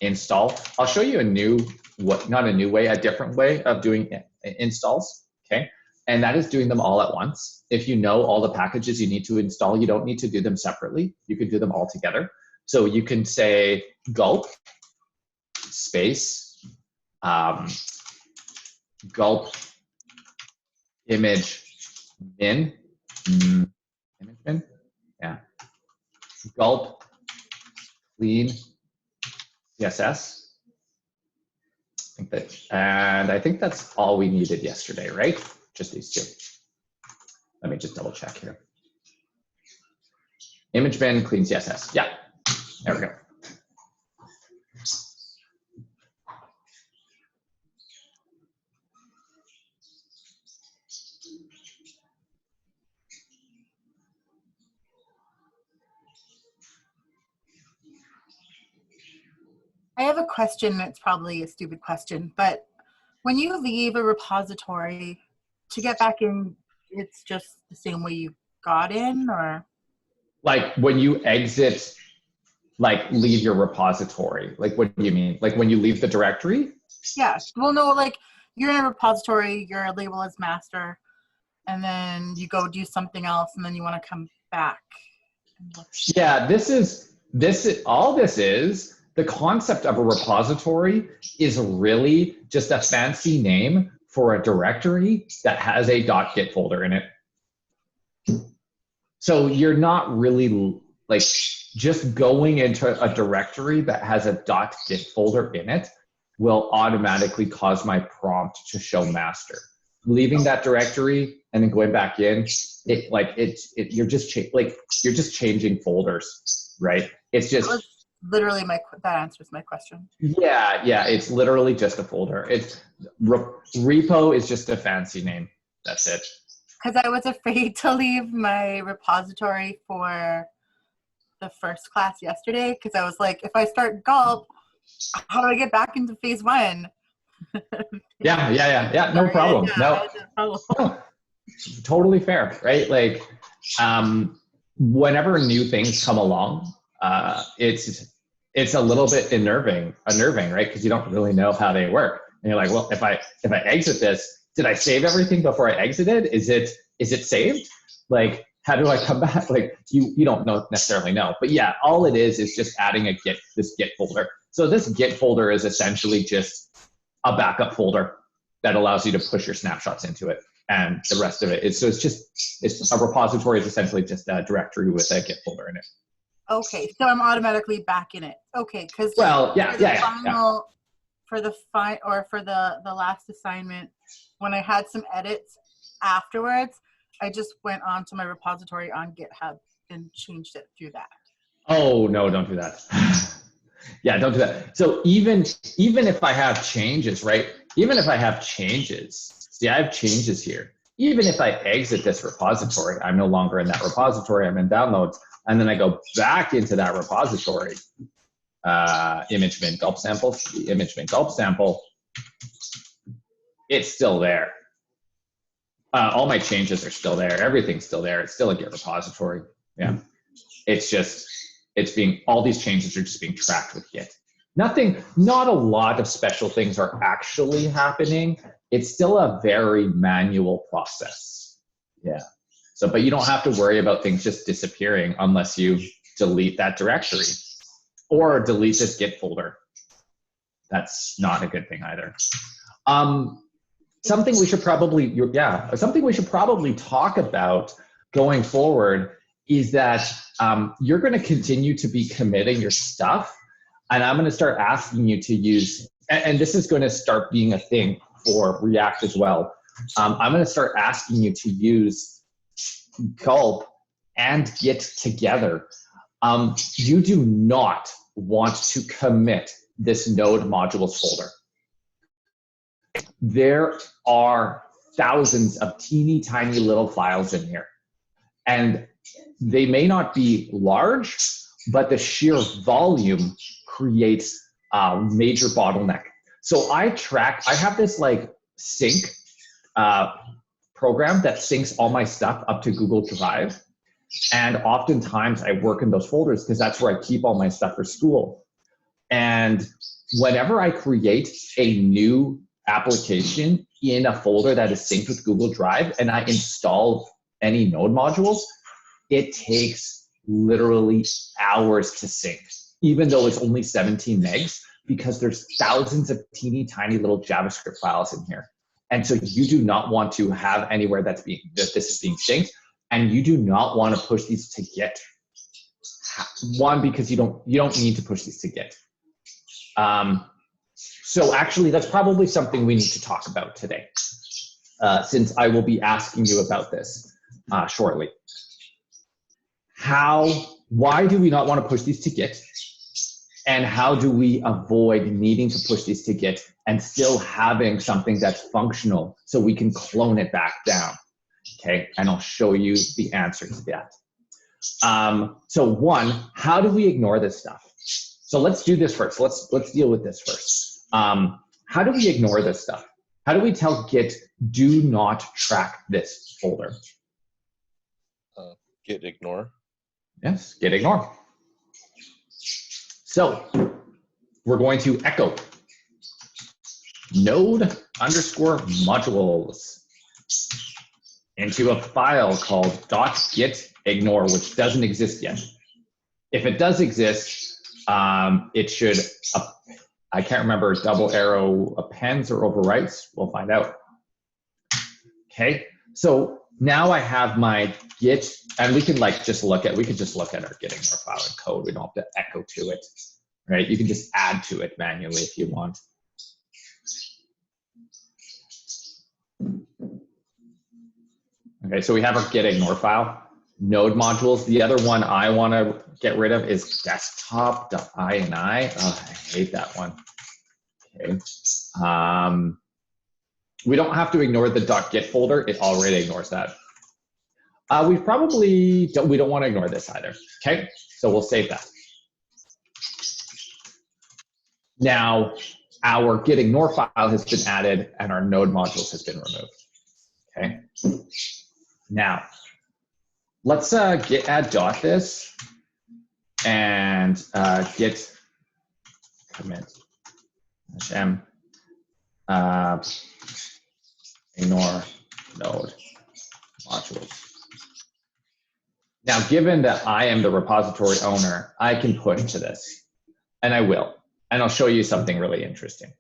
install. I'll show you a new, not a new way, a different way of doing installs. Okay, and that is doing them all at once. If you know all the packages you need to install, you don't need to do them separately. You can do them all together. So you can say gulp space gulp image min, yeah, gulp clean CSS. I think that's all we needed yesterday, right? Just these two. Let me just double check here. ImageMin clean CSS. Yeah, there we go. I have a question. It's probably a stupid question, but when you leave a repository to get back in, it's just the same way you got in, or? Like when you exit, like leave your repository, like what do you mean? Like when you leave the directory? Yeah, well, no, like you're in a repository, your label is master, and then you go do something else, and then you want to come back. Yeah, all this is, the concept of a repository is really just a fancy name for a directory that has a .git folder in it. So you're not really like just going into a directory that has a .git folder in it will automatically cause my prompt to show master. Leaving that directory and then going back in, you're just changing folders, right? It's just literally that answers my question. Yeah, it's literally just a folder. It's repo is just a fancy name. That's it. Because I was afraid to leave my repository for the first class yesterday, because I was like, if I start gulp, how do I get back into phase 1? Yeah. No problem. No, totally fair, right? Like, whenever new things come along, it's a little bit unnerving, right? Because you don't really know how they work, and you're like, well, if I exit this, did I save everything before I exited? Is it saved? Like, how do I come back? Like, you don't necessarily know, but yeah, all it is just adding this Git folder. So this Git folder is essentially just a backup folder that allows you to push your snapshots into it, and the rest of it is it's a repository is essentially just a directory with a Git folder in it. Okay, so I'm automatically back in it. Okay, because for the last assignment, when I had some edits afterwards, I just went on to my repository on GitHub and changed it through that. Oh no, don't do that. Yeah, don't do that. So even if I have changes, right? Even if I have changes, see, I have changes here. Even if I exit this repository, I'm no longer in that repository, I'm in downloads, and then I go back into that repository, ImageMin gulp sample, the ImageMin gulp sample, it's still there. All my changes are still there. Everything's still there. It's still a Git repository. Yeah. All these changes are just being tracked with Git. Not a lot of special things are actually happening. It's still a very manual process. Yeah. So, but you don't have to worry about things just disappearing unless you delete that directory or delete this Git folder. That's not a good thing either. Something we should probably talk about going forward is that you're going to continue to be committing your stuff, and I'm going to start asking you to use, and this is going to start being a thing for React as well. I'm going to start asking you to use gulp and Git together. You do not want to commit this node modules folder. There are thousands of teeny tiny little files in here. And they may not be large, but the sheer volume creates a major bottleneck. So I have this like sync program that syncs all my stuff up to Google Drive. And oftentimes I work in those folders because that's where I keep all my stuff for school. And whenever I create a new application in a folder that is synced with Google Drive and I install any node modules, it takes literally hours to sync, even though it's only 17 megs, because there's thousands of teeny tiny little JavaScript files in here. And so you do not want to have anywhere that this is being synced, and you do not want to push these to Git. One, because you don't need to push these to Git. So actually, that's probably something we need to talk about today, since I will be asking you about this shortly. Why do we not want to push these to Git? And how do we avoid needing to push these to Git and still having something that's functional so we can clone it back down? Okay, and I'll show you the answer to that. So one, how do we ignore this stuff? So let's do this first. Let's deal with this first. How do we ignore this stuff? How do we tell Git, do not track this folder? Git ignore. Yes, Git ignore. So we're going to echo node_modules into a file called .git ignore, which doesn't exist yet. If it does exist, it should, I can't remember, double arrow appends or overwrites. We'll find out. Okay, so now I have my Git, and we could just look at our Git ignore file and code. We don't have to echo to it, right? You can just add to it manually if you want. Okay, so we have our Git ignore file, node modules. The other one I want to get rid of is desktop.ini. Oh, I hate that one. Okay. We don't have to ignore the .git folder. It already ignores that. We probably don't want to ignore this either. Okay, so we'll save that. Now, our Git ignore file has been added and our node modules has been removed. Okay. Now, let's git add dot this and git commit m ignore node modules. Now, given that I am the repository owner, I can push to this, and I will, and I'll show you something really interesting.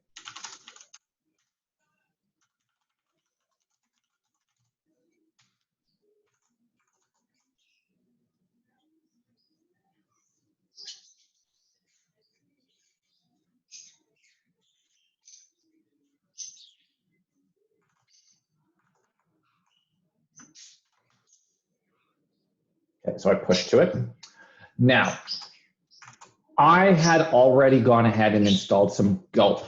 Okay, so I push to it. Now, I had already gone ahead and installed some Gulp,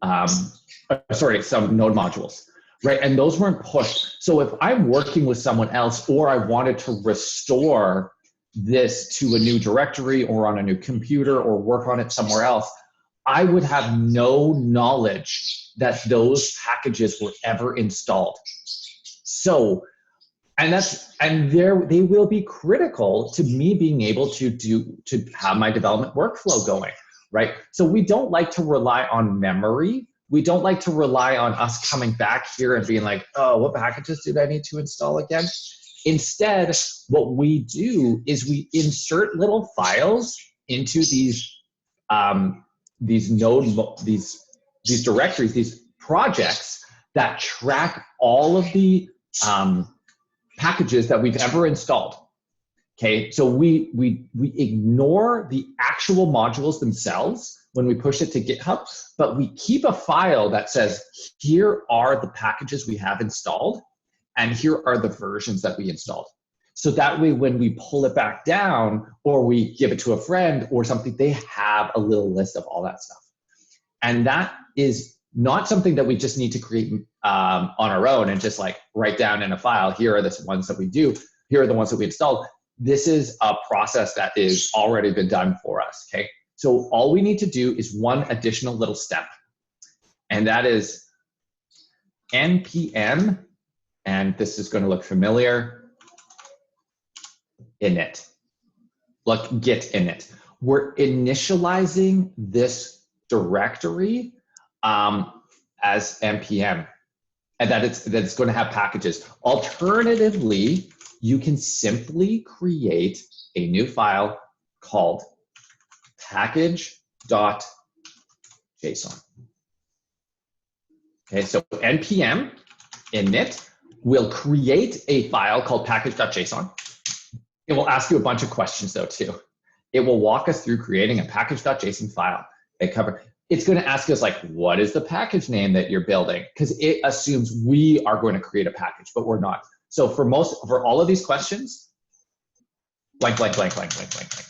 some node modules, right? And those weren't pushed. So if I'm working with someone else or I wanted to restore this to a new directory or on a new computer or work on it somewhere else, I would have no knowledge that those packages were ever installed. So, they will be critical to me being able to have my development workflow going, right? So we don't like to rely on memory. We don't like to rely on us coming back here and being like, oh, what packages did I need to install again? Instead, what we do is we insert little files into these directories, these projects that track all of the packages that we've ever installed. Okay, so we ignore the actual modules themselves when we push it to GitHub, but we keep a file that says, here are the packages we have installed, and here are the versions that we installed. So that way, when we pull it back down, or we give it to a friend or something, they have a little list of all that stuff. And that is not something that we just need to create on our own and just like write down in a file. Here are the ones that we do. Here are the ones that we installed. This is a process that is already been done for us, okay? So all we need to do is one additional little step, and that is npm, and this is going to look familiar, init. Look, git init. We're initializing this directory as npm, and that it's going to have packages. Alternatively, you can simply create a new file called package.json. Okay, so npm init will create a file called package.json. It will ask you a bunch of questions though too. It will walk us through creating a package.json file. It's going to ask us like, what is the package name that you're building? Because it assumes we are going to create a package, but we're not. So for all of these questions, blank, blank, blank, blank, blank, blank, blank.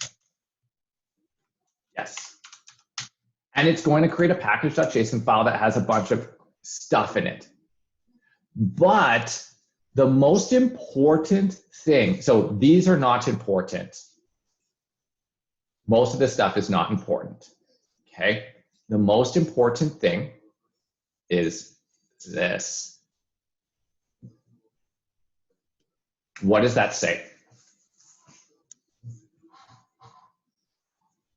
Yes. And it's going to create a package.json file that has a bunch of stuff in it. But the most important thing, so these are not important. Most of this stuff is not important, okay? The most important thing is this. What does that say?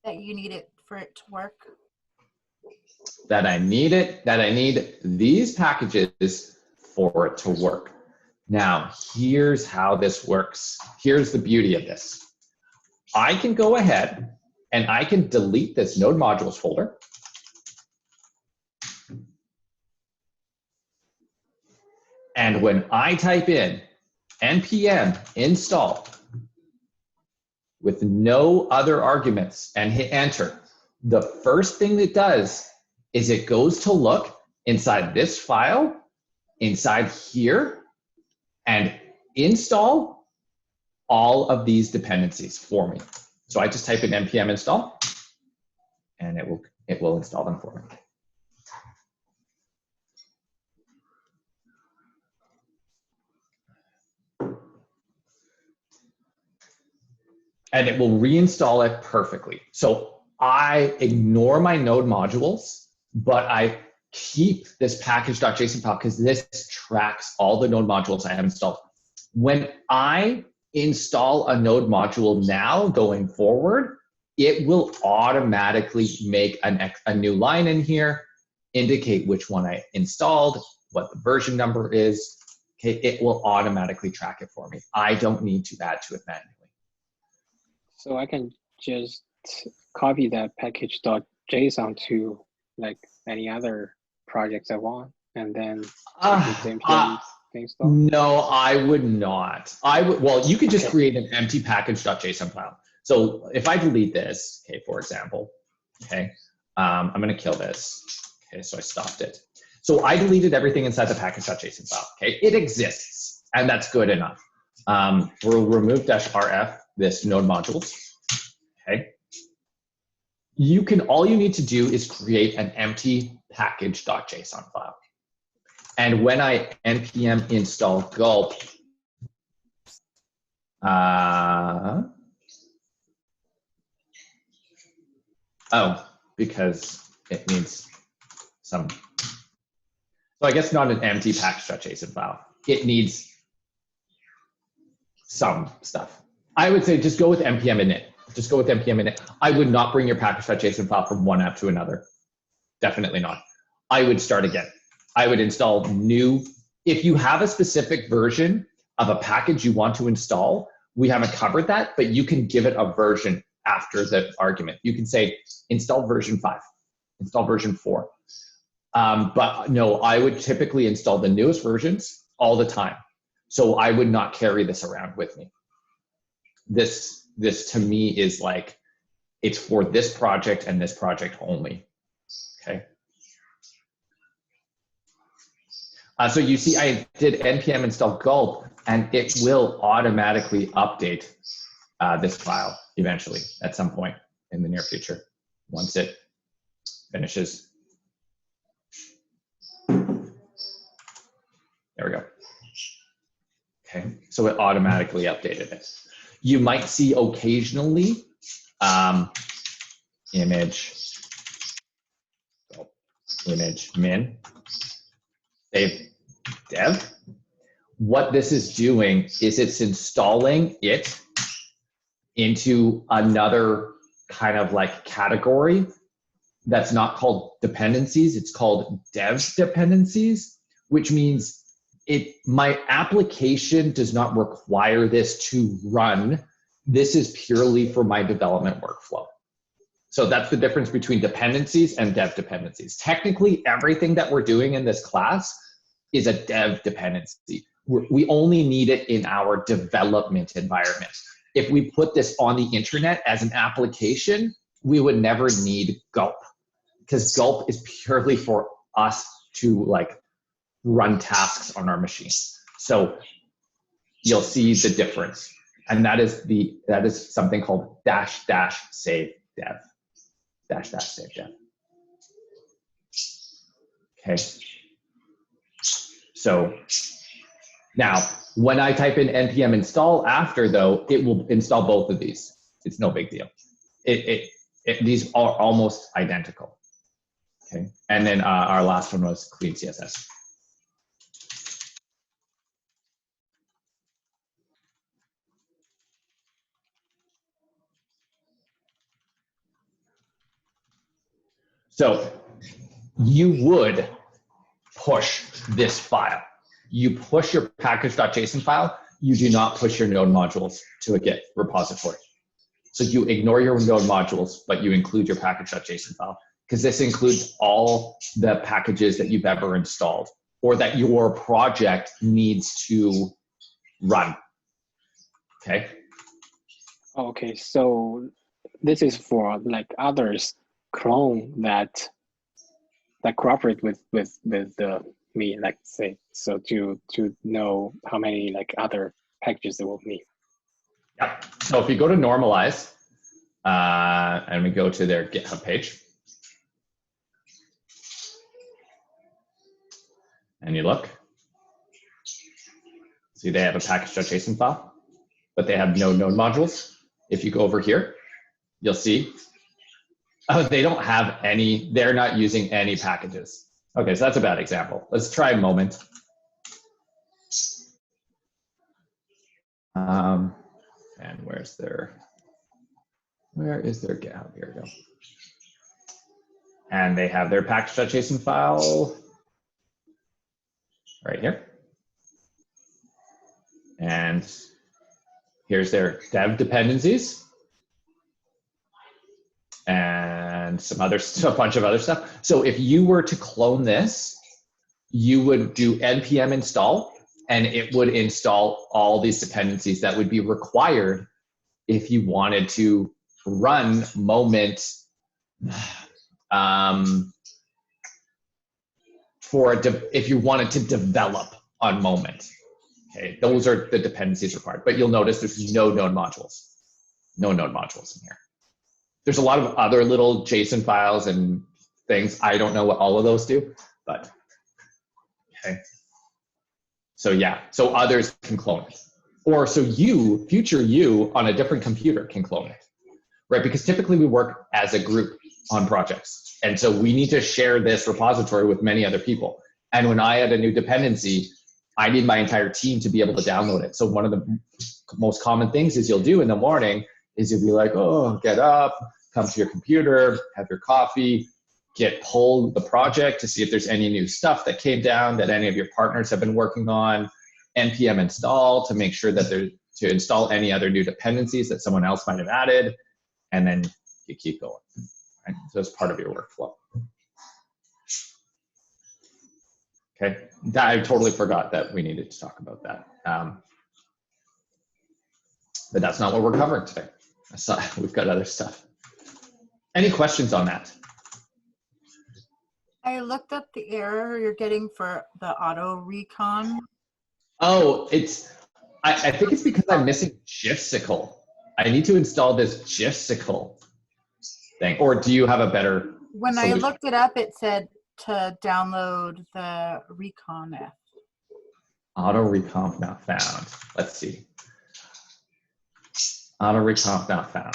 That you need it for it to work. That I need it, that I need these packages for it to work. Now, here's how this works. Here's the beauty of this. I can go ahead and I can delete this node modules folder. And when I type in npm install with no other arguments and hit enter, the first thing it does is it goes to look inside this file, inside here, and install all of these dependencies for me. So I just type in npm install, and it will install them for me. And it will reinstall it perfectly. So I ignore my node modules, but I keep this package.json file because this tracks all the node modules I have installed. When I install a node module now going forward, it will automatically make a new line in here, indicate which one I installed, what the version number is. Okay, it will automatically track it for me. I don't need to add to it manually. So I can just copy that package.json to like any other projects I want, and then install. No, I would not. Well, you could just create an empty package.json file. So if I delete this, okay, for example, okay, I'm going to kill this. Okay, so I stopped it. So I deleted everything inside the package.json file. Okay, it exists, and that's good enough. We'll remove -rf this node modules. Okay. All you need to do is create an empty package.json file. And when I npm install gulp, because it needs some, so I guess not an empty package.json file. It needs some stuff. I would say just go with npm init. Just go with npm init. I would not bring your package.json file from one app to another. Definitely not. I would start again. I would install new. If you have a specific version of a package you want to install, we haven't covered that, but you can give it a version after the argument. You can say install version 5, install version 4. But no, I would typically install the newest versions all the time. So I would not carry this around with me. This to me is like, it's for this project and this project only, okay? So you see I did npm install gulp, and it will automatically update this file eventually at some point in the near future, once it finishes. There we go. Okay, so it automatically updated it. You might see occasionally image min save dev. What this is doing is it's installing it into another kind of like category that's not called dependencies, it's called dev dependencies, which means my application does not require this to run. This is purely for my development workflow. So that's the difference between dependencies and dev dependencies. Technically, everything that we're doing in this class is a dev dependency. We only need it in our development environment. If we put this on the internet as an application, we would never need Gulp, because Gulp is purely for us to like run tasks on our machine. So you'll see the difference. And that is something called -- save dev. -- save dev. Okay. So now when I type in npm install after though, it will install both of these. It's no big deal. These are almost identical. Okay. And then our last one was clean CSS. So you would push this file. You push your package.json file. You do not push your node modules to a Git repository. So you ignore your node modules, but you include your package.json file, because this includes all the packages that you've ever installed or that your project needs to run. Okay. Okay, so this is for like others clone that cooperate with me, like say, so to know how many like other packages there will be. Yeah. So if you go to normalize and we go to their GitHub page and you look, see they have a package.json file, but they have no node modules. If you go over here, you'll see, oh, they don't have any, they're not using any packages. Okay, so that's a bad example. Let's try Moment. And where is their GitHub? Here we go. And they have their package.json file right here. And here's their dev dependencies and some other a bunch of other stuff. So if you were to clone this, you would do npm install, and it would install all these dependencies that would be required if you wanted to run Moment if you wanted to develop on Moment. Okay, those are the dependencies required. But you'll notice there's no node modules. No node modules in here. There's a lot of other little JSON files and things. I don't know what all of those do, but okay. So yeah, so others can clone it. Or so you, future you, on a different computer can clone it, right? Because typically we work as a group on projects. And so we need to share this repository with many other people. And when I add a new dependency, I need my entire team to be able to download it. So one of the most common things is you'll do in the morning is you'll be like, oh, get up, come to your computer, have your coffee, pull the project to see if there's any new stuff that came down that any of your partners have been working on, npm install to make sure that to install any other new dependencies that someone else might have added, and then you keep going. Right? So it's part of your workflow. Okay, I totally forgot that we needed to talk about that. But that's not what we're covering today. We've got other stuff. Any questions on that? I looked up the error you're getting for the auto recon. Oh, I think it's because I'm missing Gifsicle. I need to install this Gifsicle thing. Or do you have a better When solution? I looked it up, it said to download the Recon F. Auto recomp not found. Let's see. Auto recomp not found.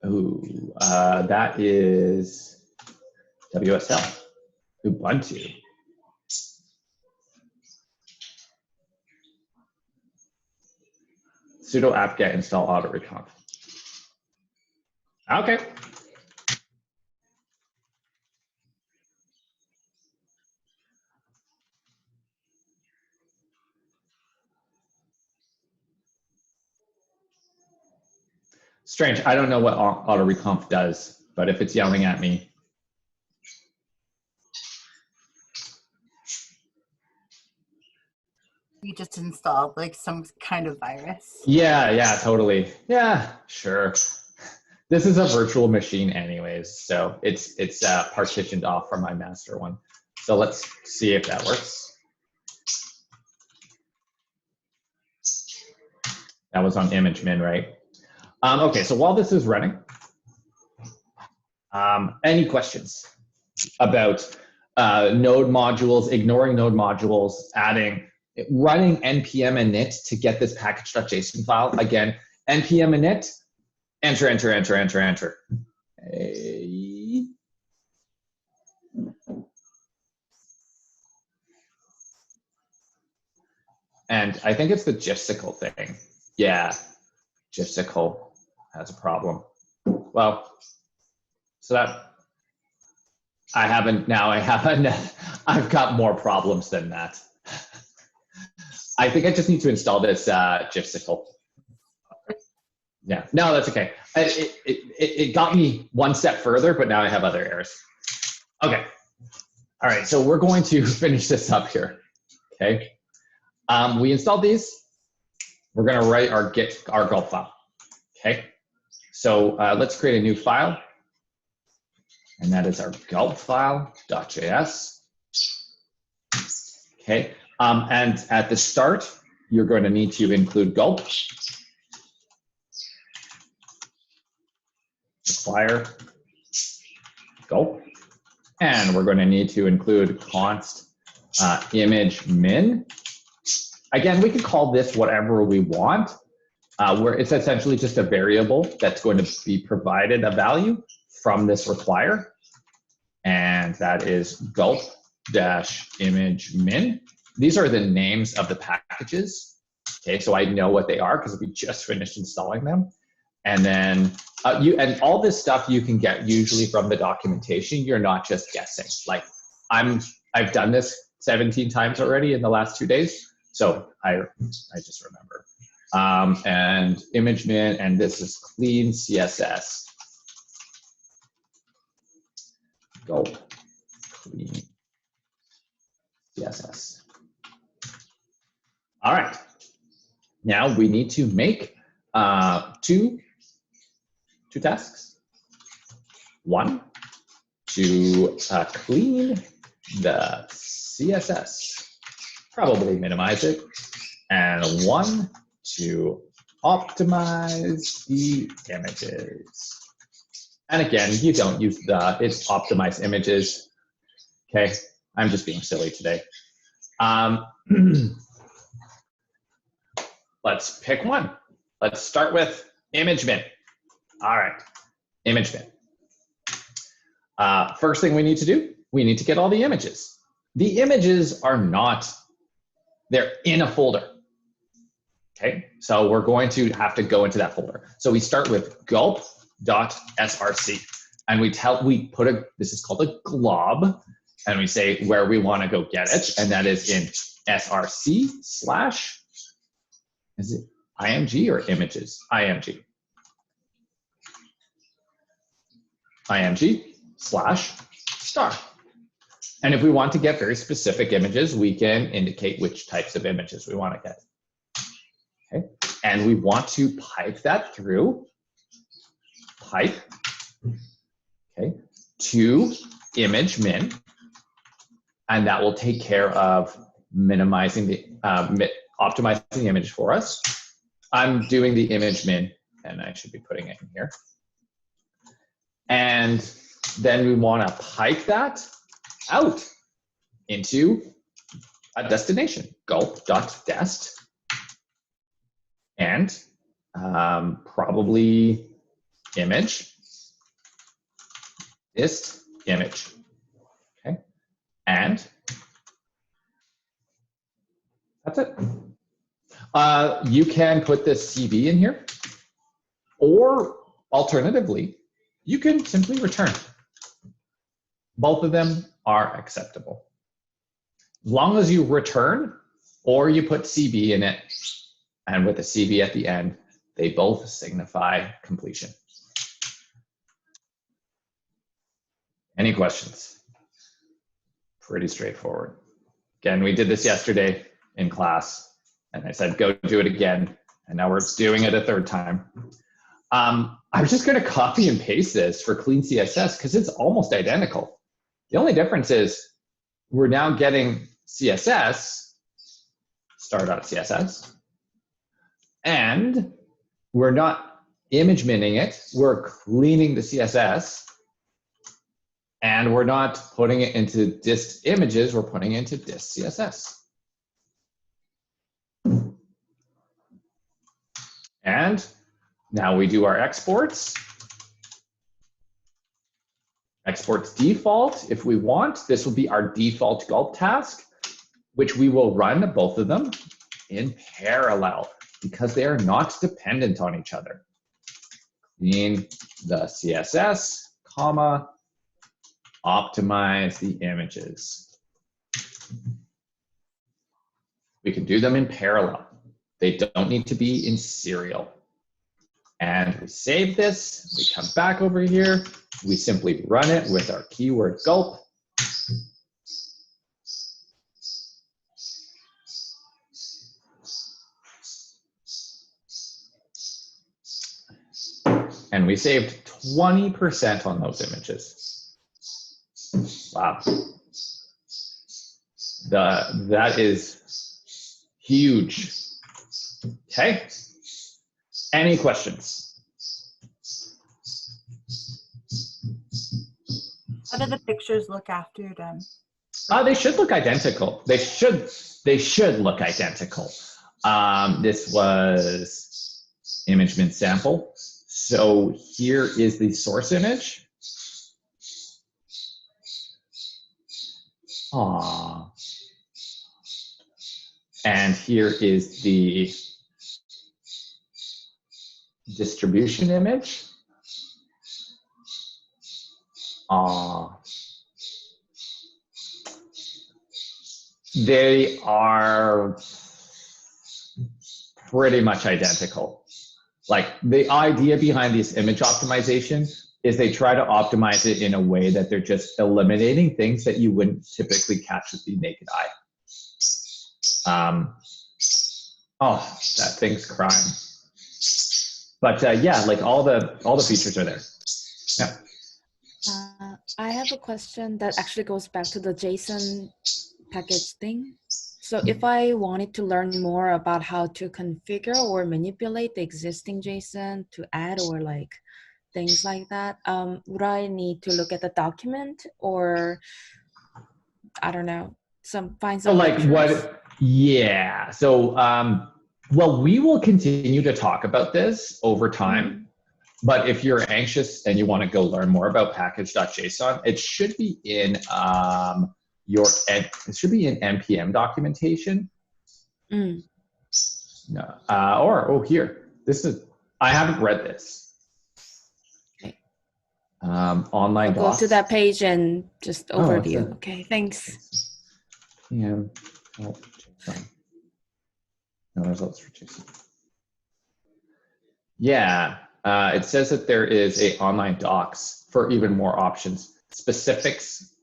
Ooh, that is WSL, Ubuntu. Sudo apt-get install auto recomp. Okay. Strange. I don't know what auto recomp does, but if it's yelling at me. You just installed like some kind of virus. Yeah, totally. Yeah, sure. This is a virtual machine anyways, so it's partitioned off from my master one. So let's see if that works. That was on ImageMin, right? Okay, so while this is running, any questions about node modules, ignoring node modules, running npm init to get this package.json file? Again, npm init, enter. And I think it's the gifsicle thing. Yeah, gifsicle has a problem. Well, so that I've got more problems than that. I think I just need to install this gifsicle. Yeah, no, that's okay. It got me one step further, but now I have other errors. Okay, all right, so we're going to finish this up here, okay? We installed these. We're gonna write our gulp file, okay? So let's create a new file, and that is our gulp file.js. Okay, and at the start, you're going to need to include gulp, require gulp, and we're going to need to include const image min. Again, we can call this whatever we want, where it's essentially just a variable that's going to be provided a value from this require, and that is gulp-image min. These are the names of the packages. Okay, so I know what they are because we just finished installing them. And then and all this stuff you can get usually from the documentation. You're not just guessing. Like I've done this 17 times already in the last 2 days, so I just remember. And image min, and this is clean CSS. Gulp clean CSS. All right. Now we need to make two tasks. One, to clean the CSS, probably minimize it, and one to optimize the images. And again, you don't use it's optimize images. Okay, I'm just being silly today. Let's pick one. Let's start with image min. All right, image min. First thing we need to do, we need to get all the images. The images are not, they're in a folder. Okay, so we're going to have to go into that folder. So we start with gulp.src, and we put this is called a glob, and we say where we want to go get it, and that is in src / is it img or images? img /star. And if we want to get very specific images, we can indicate which types of images we want to get. Okay, and we want to pipe that through pipe, okay, to image min, and that will take care of minimizing the optimizing the image for us. I'm doing the image min, and I should be putting it in here. And then we want to pipe that out into destination, gulp.dest, and probably image, dist image, okay? And that's it. You can put this CB in here, or alternatively, you can simply return. Both of them are acceptable. As long as you return or you put CB in it, and with a CB at the end, they both signify completion. Any questions? Pretty straightforward. Again, we did this yesterday in class, and I said, go do it again. And now we're doing it a third time. I'm just going to copy and paste this for clean CSS because it's almost identical. The only difference is we're now getting CSS, star.css, and we're not image minning it. We're cleaning the CSS, and we're not putting it into dist images. We're putting it into dist CSS. And now we do our exports. Exports default, if we want. This will be our default gulp task, which we will run both of them in parallel because they are not dependent on each other. Clean the CSS, comma, optimize the images. We can do them in parallel. They don't need to be in serial. And we save this, we come back over here, we simply run it with our keyword gulp. And we saved 20% on those images. Wow. That is huge. Okay. Any questions? How do the pictures look after you're done? They should look identical. They should look identical. This was image min sample. So here is the source image. Aww. And here is the distribution image. They are pretty much identical. Like the idea behind this image optimization is they try to optimize it in a way that they're just eliminating things that you wouldn't typically catch with the naked eye. Oh, that thing's crying. But yeah, like all the features are there. Yeah. I have a question that actually goes back to the JSON package thing. So if I wanted to learn more about how to configure or manipulate the existing JSON to add or like things like that, would I need to look at the document or I don't know, find some like pictures? what? Yeah. So well, we will continue to talk about this over time. But if you're anxious and you want to go learn more about package.json, it should be in NPM documentation. No, here. This is, I haven't read this. Okay. Online I'll go to that page and just overview. Okay, thanks. Yeah. Oh, JSON. No results for JSON. Yeah. It says that there is a online docs for even more options. Specifics.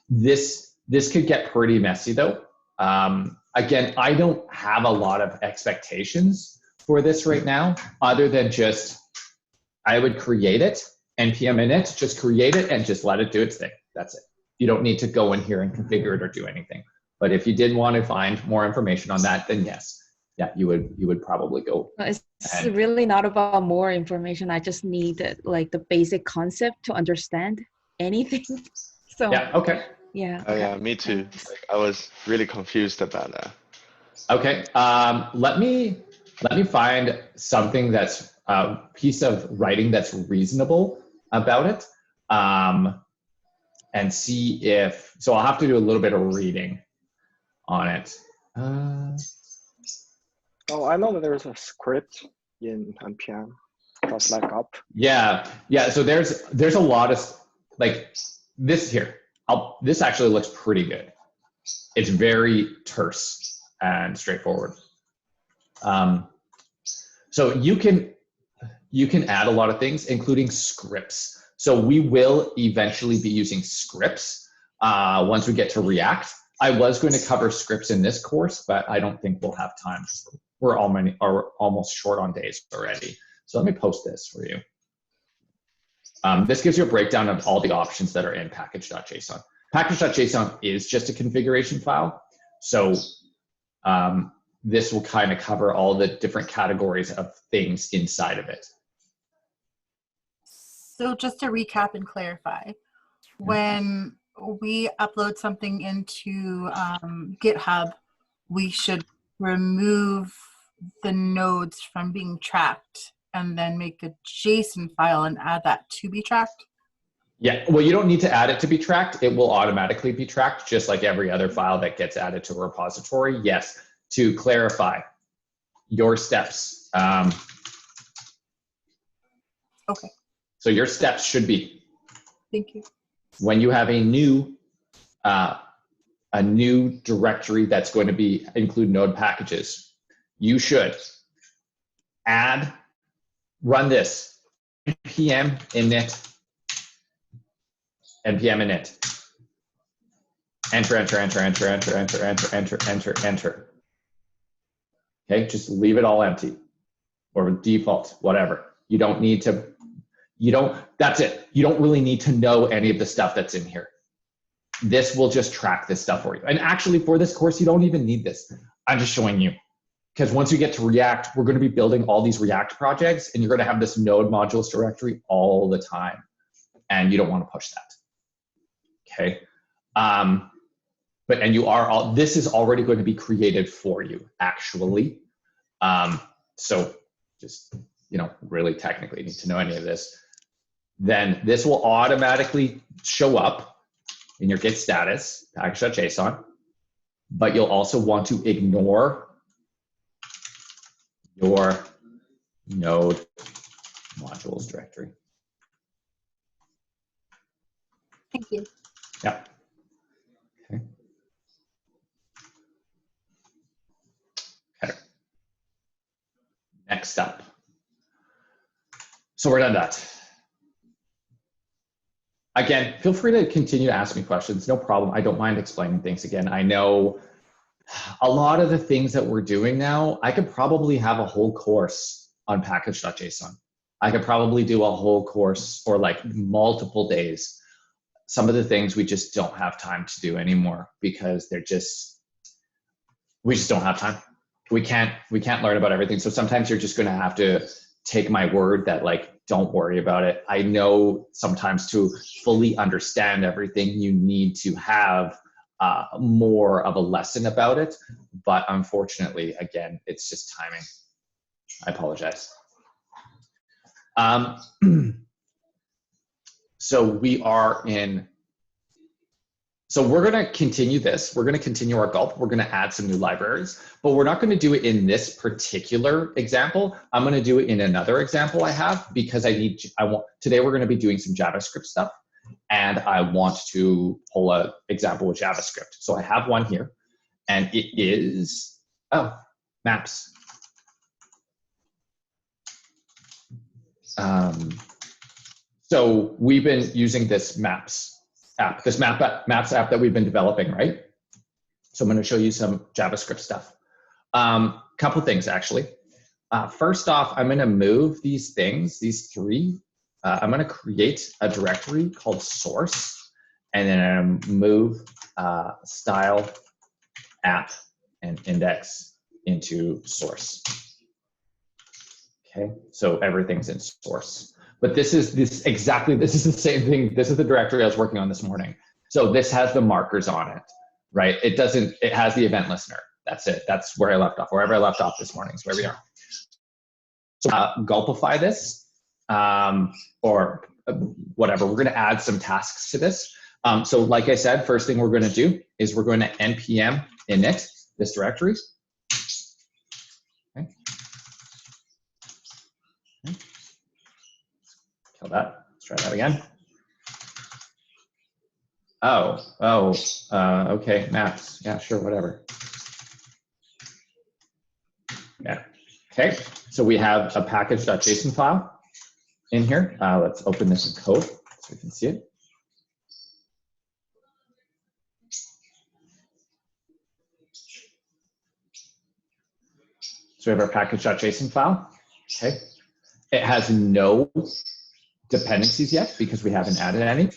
This could get pretty messy though. Again, I don't have a lot of expectations for this right now, other than just, I would create it, NPM init, just create it and just let it do its thing. That's it. You don't need to go in here and configure it or do anything. But if you did want to find more information on that, then yes. Yeah, you would probably go. It's really not about more information. I just need like the basic concept to understand anything. So yeah, okay. Yeah. Oh, yeah, me too. Like, I was really confused about that. Okay, let me find something that's a piece of writing that's reasonable about it, and see if, so I'll have to do a little bit of reading on it. Oh, I know that there's a script in NPM that's like up. Yeah, so there's a lot of, like, this here. This actually looks pretty good. It's very terse and straightforward. So you can add a lot of things, including scripts. So we will eventually be using scripts once we get to React. I was going to cover scripts in this course, but I don't think we'll have time. We're almost short on days already. So let me post this for you. This gives you a breakdown of all the options that are in package.json. Package.json is just a configuration file. So this will kind of cover all the different categories of things inside of it. So just to recap and clarify, when we upload something into GitHub, we should remove the nodes from being tracked and then make a JSON file and add that to be tracked? Yeah, well, you don't need to add it to be tracked. It will automatically be tracked, just like every other file that gets added to a repository. Yes, to clarify your steps. Okay. So your steps should be, thank you, when you have a new directory that's going to include node packages, you should run this npm init, enter. Okay, just leave it all empty or default, whatever. You don't need to, that's it. You don't really need to know any of the stuff that's in here. This will just track this stuff for you. And actually for this course, you don't even need this. I'm just showing you. Because once you get to React, we're going to be building all these React projects and you're going to have this node modules directory all the time. And you don't want to push that. Okay. This is already going to be created for you, actually. So just, really technically need to know any of this. Then this will automatically show up in your Git status, package.json, but you'll also want to ignore your node modules directory. thank you. Yep. Okay. Okay. Next up. So we're done that. Again, feel free to continue to ask me questions. No problem. I don't mind explaining things again. I know a lot of the things that we're doing now, I could probably have a whole course on package.json. I could probably do a whole course or like multiple days. Some of the things we just don't have time to do anymore because we just don't have time. We can't learn about everything. So sometimes you're just going to have to take my word that don't worry about it. I know sometimes to fully understand everything, you need to have more of a lesson about it. But unfortunately, again, it's just timing. I apologize. So we're going to continue this. We're going to continue our gulp. We're going to add some new libraries, but we're not going to do it in this particular example. I'm going to do it in another example I have because today we're going to be doing some JavaScript stuff and I want to pull an example with JavaScript. So I have one here and it is, maps. So we've been using this maps app, maps app that we've been developing, right? So I'm going to show you some JavaScript stuff. Couple things actually. First off, I'm going to move these three. I'm going to create a directory called source, and then I'm going to move style, app, and index into source. Okay, so everything's in source. But this is the same thing. This is the directory I was working on this morning. So this has the markers on it, right? It doesn't, it has the event listener. That's it. That's where I left off. Wherever I left off this morning is where we are. So gulpify this or whatever. We're going to add some tasks to this. So like I said, first thing we're going to do is we're going to npm init this directory. Okay. Kill that. Let's try that again. Okay, maps. Yeah, sure, whatever. Yeah. Okay, so we have a package.json file in here. Let's open this in code so we can see it. So we have our package.json file. Okay, it has no dependencies yet because we haven't added any.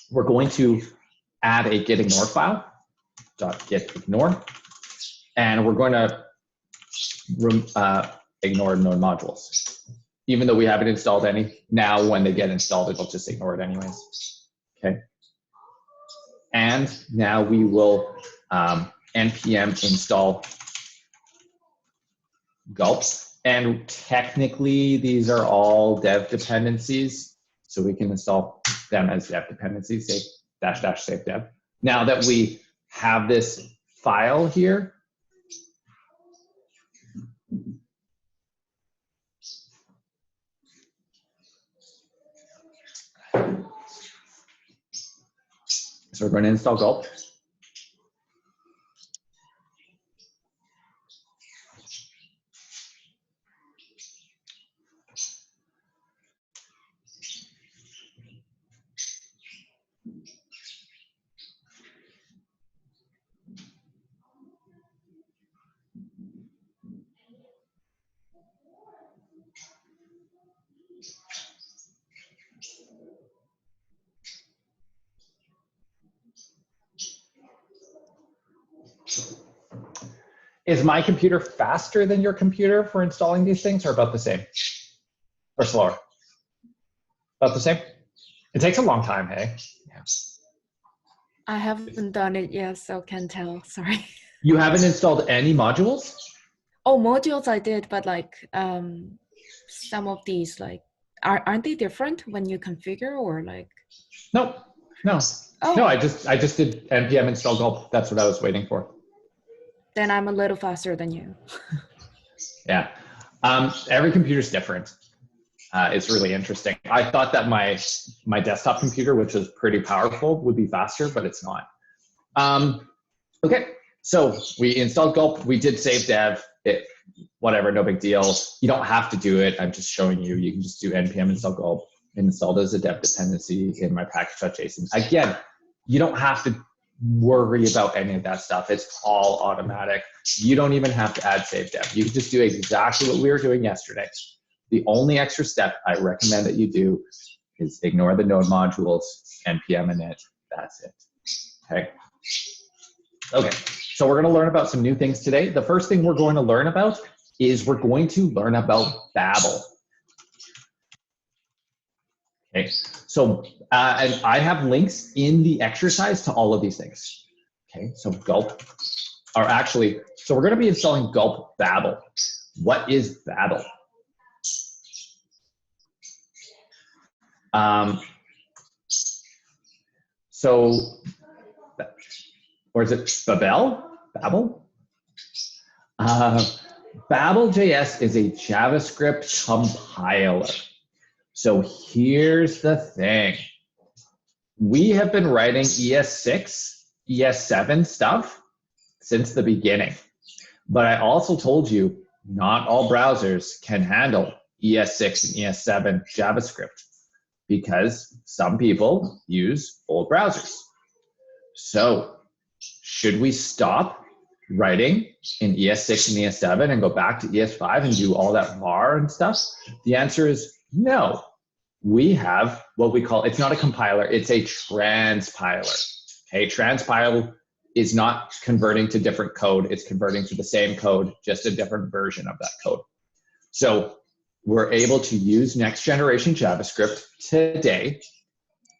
We're going to add a getignore file, .getignore, and we're going to ignore node modules. Even though we haven't installed any, now when they get installed, it'll just ignore it anyways. Okay. And now we will npm install gulp. And technically, these are all dev dependencies, so we can install them as dev dependencies, say -- save dev. Now that we have this file here, so we're going to install gulp. Is my computer faster than your computer for installing these things, or about the same? Or slower? About the same? It takes a long time, hey? Yeah. I haven't done it yet, so can't tell, sorry. You haven't installed any modules? Oh, modules I did, but like some of these, like, aren't they different when you configure or like? No, no. Oh. No, I just did npm install gulp. That's what I was waiting for. Then I'm a little faster than you. Yeah, every computer's different. It's really interesting. I thought that my desktop computer, which is pretty powerful, would be faster, but it's not. Okay, so we installed gulp. We did save dev. Whatever, no big deal. You don't have to do it. I'm just showing you. You can just do npm install gulp, installed as a dev dependency in my package.json. Again, you don't have to worry about any of that stuff. It's all automatic. You don't even have to add save dev. You can just do exactly what we were doing yesterday. The only extra step I recommend that you do is ignore the node modules, npm init. That's it. Okay. Okay. So we're going to learn about some new things today. The first thing we're going to learn about is we're going to learn about Babel. Okay. So and I have links in the exercise to all of these things. Okay. So gulp, or actually, so we're going to be installing gulp Babel. What is Babel? Or is it Babel? Babel? Babel.js is a JavaScript compiler. So here's the thing. We have been writing ES6, ES7 stuff since the beginning. But I also told you not all browsers can handle ES6 and ES7 JavaScript because some people use old browsers. So should we stop writing in ES6 and ES7 and go back to ES5 and do all that var and stuff? The answer is no. We have what we call, it's not a compiler, it's a transpiler. Okay, transpile is not converting to different code, it's converting to the same code, just a different version of that code. So we're able to use next generation JavaScript today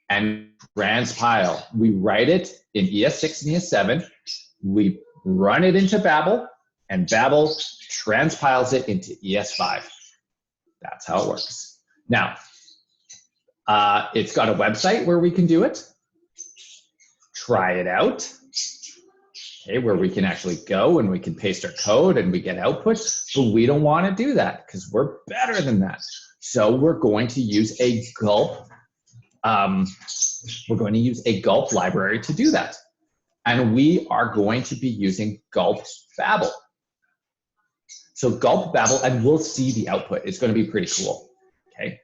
and transpile. We write it in ES6 and ES7. We run it into Babel, and Babel transpiles it into ES5. That's how it works. Now, it's got a website where we can do it. Try it out. Okay, where we can actually go and we can paste our code and we get output, but we don't want to do that because we're better than that. So we're going to use a gulp. We're going to use a gulp library to do that. And we are going to be using gulp Babel. So gulp Babel, and we'll see the output. It's going to be pretty cool. Okay,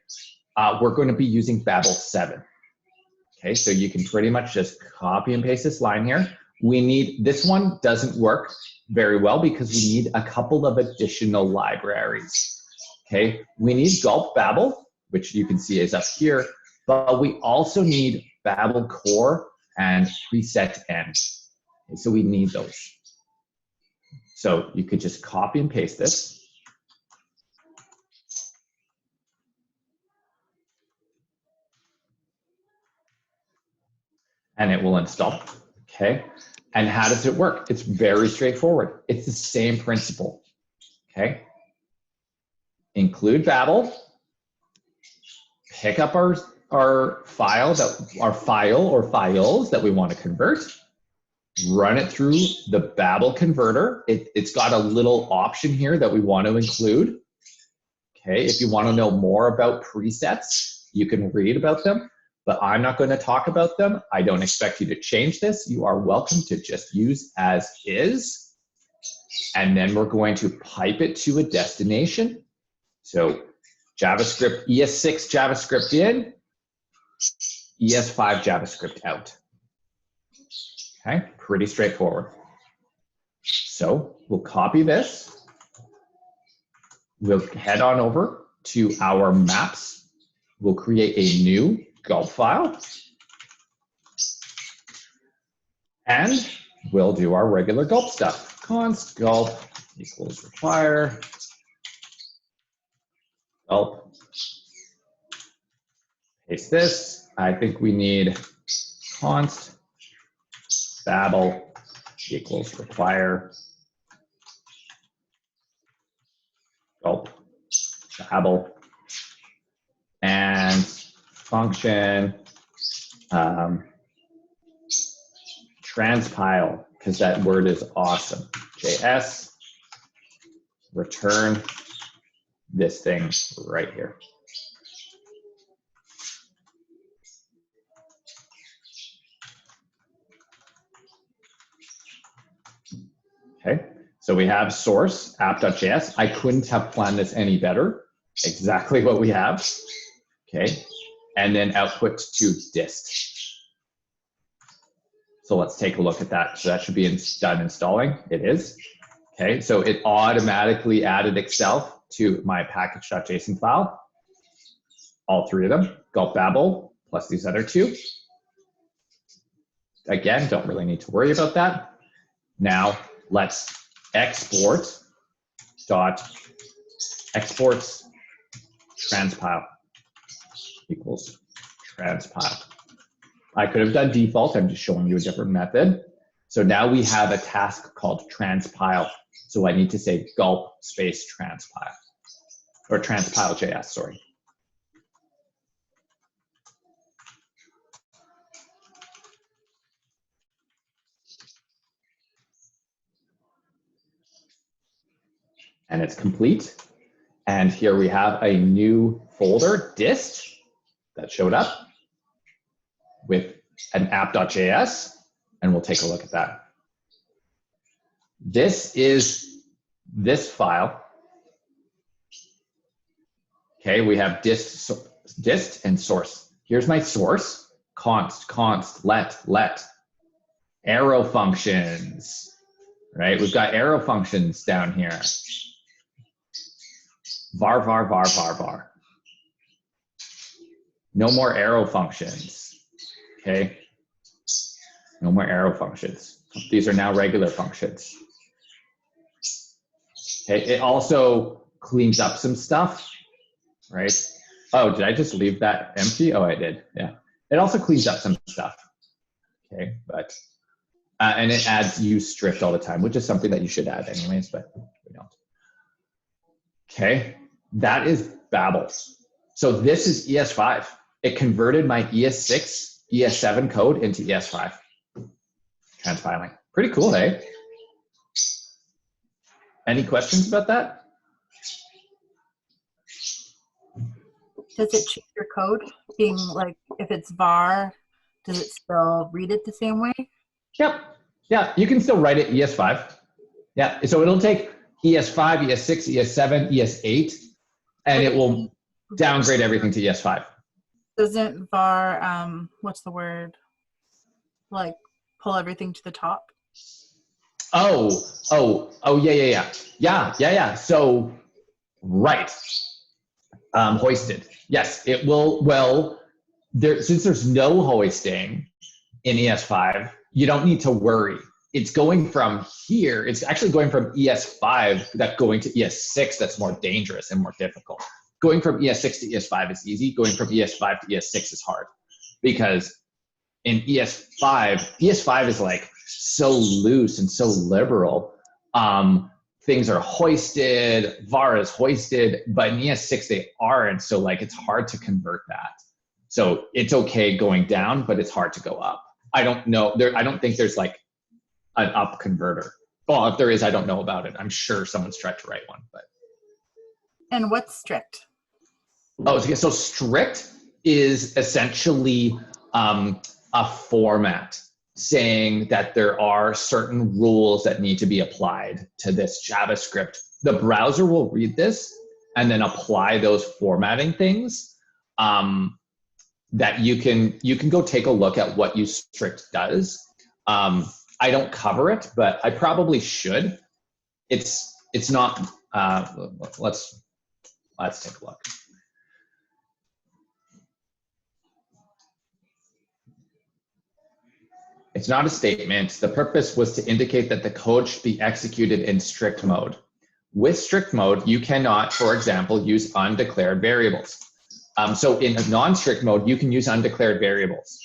we're going to be using Babel 7. Okay, so you can pretty much just copy and paste this line here. We need, this one doesn't work very well because we need a couple of additional libraries. Okay, we need gulp Babel, which you can see is up here, but we also need Babel core and preset end. Okay, so we need those. So you could just copy and paste this. And it will install, okay? And how does it work? It's very straightforward. It's the same principle, okay? Include Babel, pick up our file, our file or files that we want to convert, run it through the Babel converter. It's got a little option here that we want to include, okay? If you want to know more about presets, you can read about them. But I'm not going to talk about them. I don't expect you to change this. You are welcome to just use as is. And then we're going to pipe it to a destination. So JavaScript, ES6 JavaScript in, ES5 JavaScript out. Okay, pretty straightforward. So we'll copy this. We'll head on over to our maps. We'll create a new gulp file, and we'll do our regular gulp stuff. Const gulp equals require gulp. Paste this. I think we need const Babel equals require gulp Babel, and function transpile, because that word is awesome. JS, return this thing right here. Okay, so we have source app.js. I couldn't have planned this any better. Exactly what we have. Okay, and then output to dist. So let's take a look at that. So that should be done installing. It is. Okay, so it automatically added itself to my package.json file. All three of them, gulp Babel plus these other two. Again, don't really need to worry about that. Now let's exports transpile equals transpile. I could have done default. I'm just showing you a different method. So now we have a task called transpile. So I need to say gulp space transpile, or transpile.js, sorry. And it's complete. And here we have a new folder, dist, that showed up with an app.js, and we'll take a look at that. This is this file. Okay, we have dist and source. Here's my source, const, let, arrow functions, right? We've got arrow functions down here. Var. No more arrow functions, okay? No more arrow functions. These are now regular functions. Okay, it also cleans up some stuff, right? Oh, did I just leave that empty? Oh, I did, yeah. It also cleans up some stuff. Okay, but and it adds use strict all the time, which is something that you should add anyways, but we don't. Okay, that is Babel. So this is ES5. It converted my ES6, ES7 code into ES5. Transpiling. Pretty cool, eh? Any questions about that? Does it change your code? Being like, if it's var, does it still read it the same way? Yep. Yeah, you can still write it ES5. Yeah, so it'll take ES5, ES6, ES7, ES8, and it will downgrade everything to ES5. Doesn't var, what's the word? Like pull everything to the top? Yeah. So, right. Hoisted. Yes, it will. Well, since there's no hoisting in ES5, you don't need to worry. It's going from here. It's actually going from ES5 that going to ES6 that's more dangerous and more difficult. Going from ES6 to ES5 is easy. Going from ES5 to ES6 is hard because in ES5 is like so loose and so liberal. Things are hoisted, VAR is hoisted, but in ES6 they aren't. So like it's hard to convert that. So it's okay going down, but it's hard to go up. I don't know. I don't think there's like an up converter. Well, if there is, I don't know about it. I'm sure someone's tried to write one, but. And what's strict? Oh, so strict is essentially a format saying that there are certain rules that need to be applied to this JavaScript. The browser will read this and then apply those formatting things. That you can go take a look at what useStrict does. I don't cover it, but I probably should. It's not. Let's take a look. It's not a statement. The purpose was to indicate that the code should be executed in strict mode. With strict mode, you cannot, for example, use undeclared variables. So in a non-strict mode, you can use undeclared variables.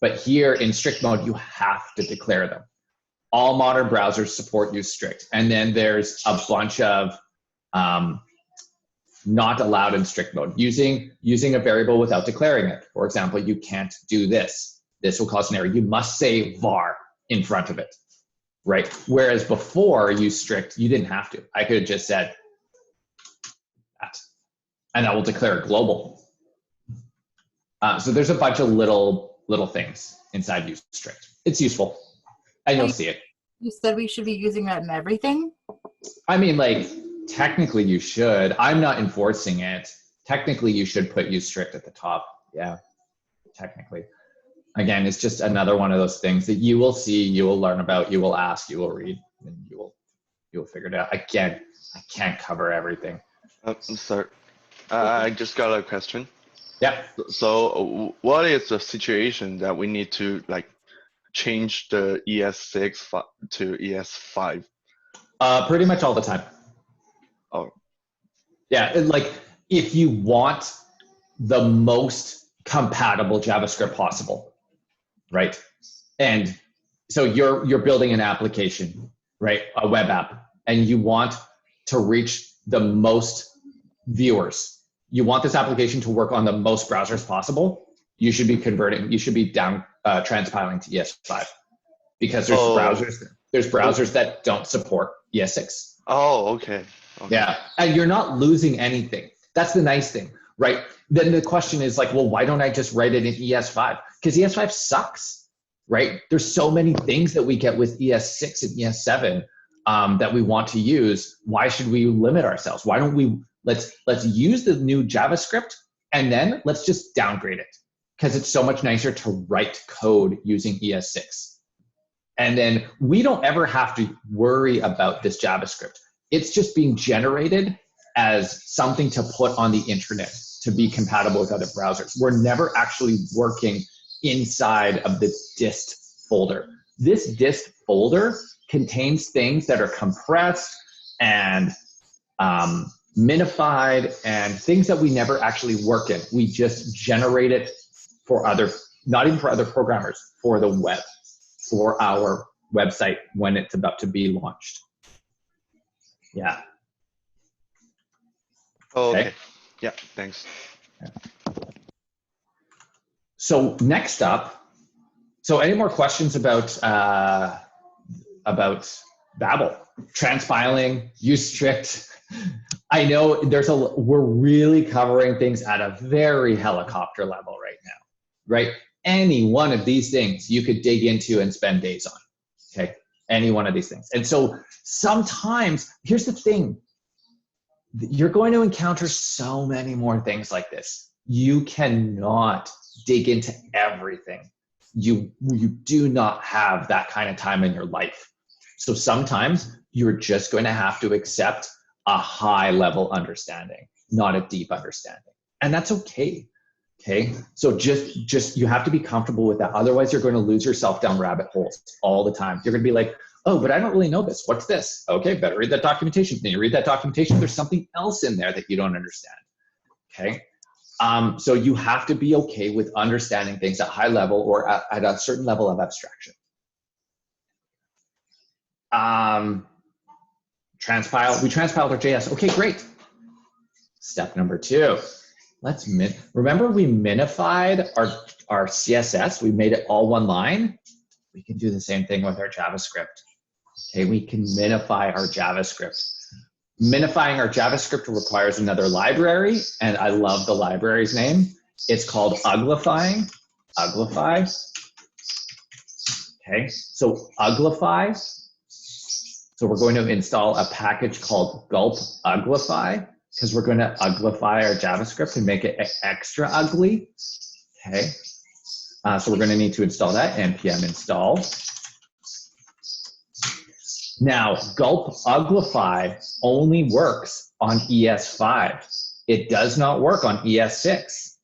But here in strict mode, you have to declare them. All modern browsers support use strict. And then there's a bunch of not allowed in strict mode. Using a variable without declaring it. For example, you can't do this. This will cause an error. You must say var in front of it, right? Whereas before use strict, you didn't have to. I could have just said that, and that will declare global. So there's a bunch of little things inside use strict. It's useful, and you'll see it. You said we should be using that in everything? I mean, like, technically you should. I'm not enforcing it. Technically, you should put use strict at the top. Yeah, technically. Again, it's just another one of those things that you will see, you will learn about, you will ask, you will read, and you will figure it out. Again, I can't cover everything. Sorry, I just got a question. Yeah. So, what is the situation that we need to like change the ES6 to ES5? Pretty much all the time. Oh. Yeah, like if you want the most compatible JavaScript possible. Right. And so you're building an application, right? A web app, and you want to reach the most viewers. You want this application to work on the most browsers possible. You should be converting, you should be transpiling to ES5 because there's browsers that don't support ES6. Oh, okay. Yeah. And you're not losing anything. That's the nice thing, right? Then the question is like, well, why don't I just write it in ES5? Because ES5 sucks, right? There's so many things that we get with ES6 and ES7 that we want to use. Why should we limit ourselves? Why don't we, let's use the new JavaScript and then let's just downgrade it because it's so much nicer to write code using ES6. And then we don't ever have to worry about this JavaScript. It's just being generated as something to put on the internet to be compatible with other browsers. We're never actually working inside of the dist folder. This dist folder contains things that are compressed and minified and things that we never actually work in. We just generate it for other not even for other programmers, for the web, for our website when it's about to be launched. Yeah. Oh, okay. Yeah, thanks. So next up, so any more questions about Babel? Transpiling, use strict. I know we're really covering things at a very helicopter level right now, right? Any one of these things you could dig into and spend days on, okay? Any one of these things. And so sometimes, here's the thing, you're going to encounter so many more things like this. You cannot dig into everything. You do not have that kind of time in your life. So sometimes you're just going to have to accept a high level understanding, not a deep understanding. And that's okay. Okay. So just you have to be comfortable with that. Otherwise you're going to lose yourself down rabbit holes all the time. You're going to be like, oh, but I don't really know this. What's this? Okay, better read that documentation. Then you read that documentation, there's something else in there that you don't understand. Okay. So you have to be okay with understanding things at high level or at a certain level of abstraction. We transpiled our JS. Okay, great. Step number 2. Remember we minified our CSS. We made it all one line. We can do the same thing with our JavaScript. Okay, we can minify our JavaScript. Minifying our JavaScript requires another library, and I love the library's name. It's called Uglifying. Uglify. Okay, so Uglify. So we're going to install a package called Gulp Uglify because we're going to uglify our JavaScript and make it extra ugly. Okay, so we're going to need to install that, npm install. Now, Gulp Uglify only works on ES5. It does not work on ES6.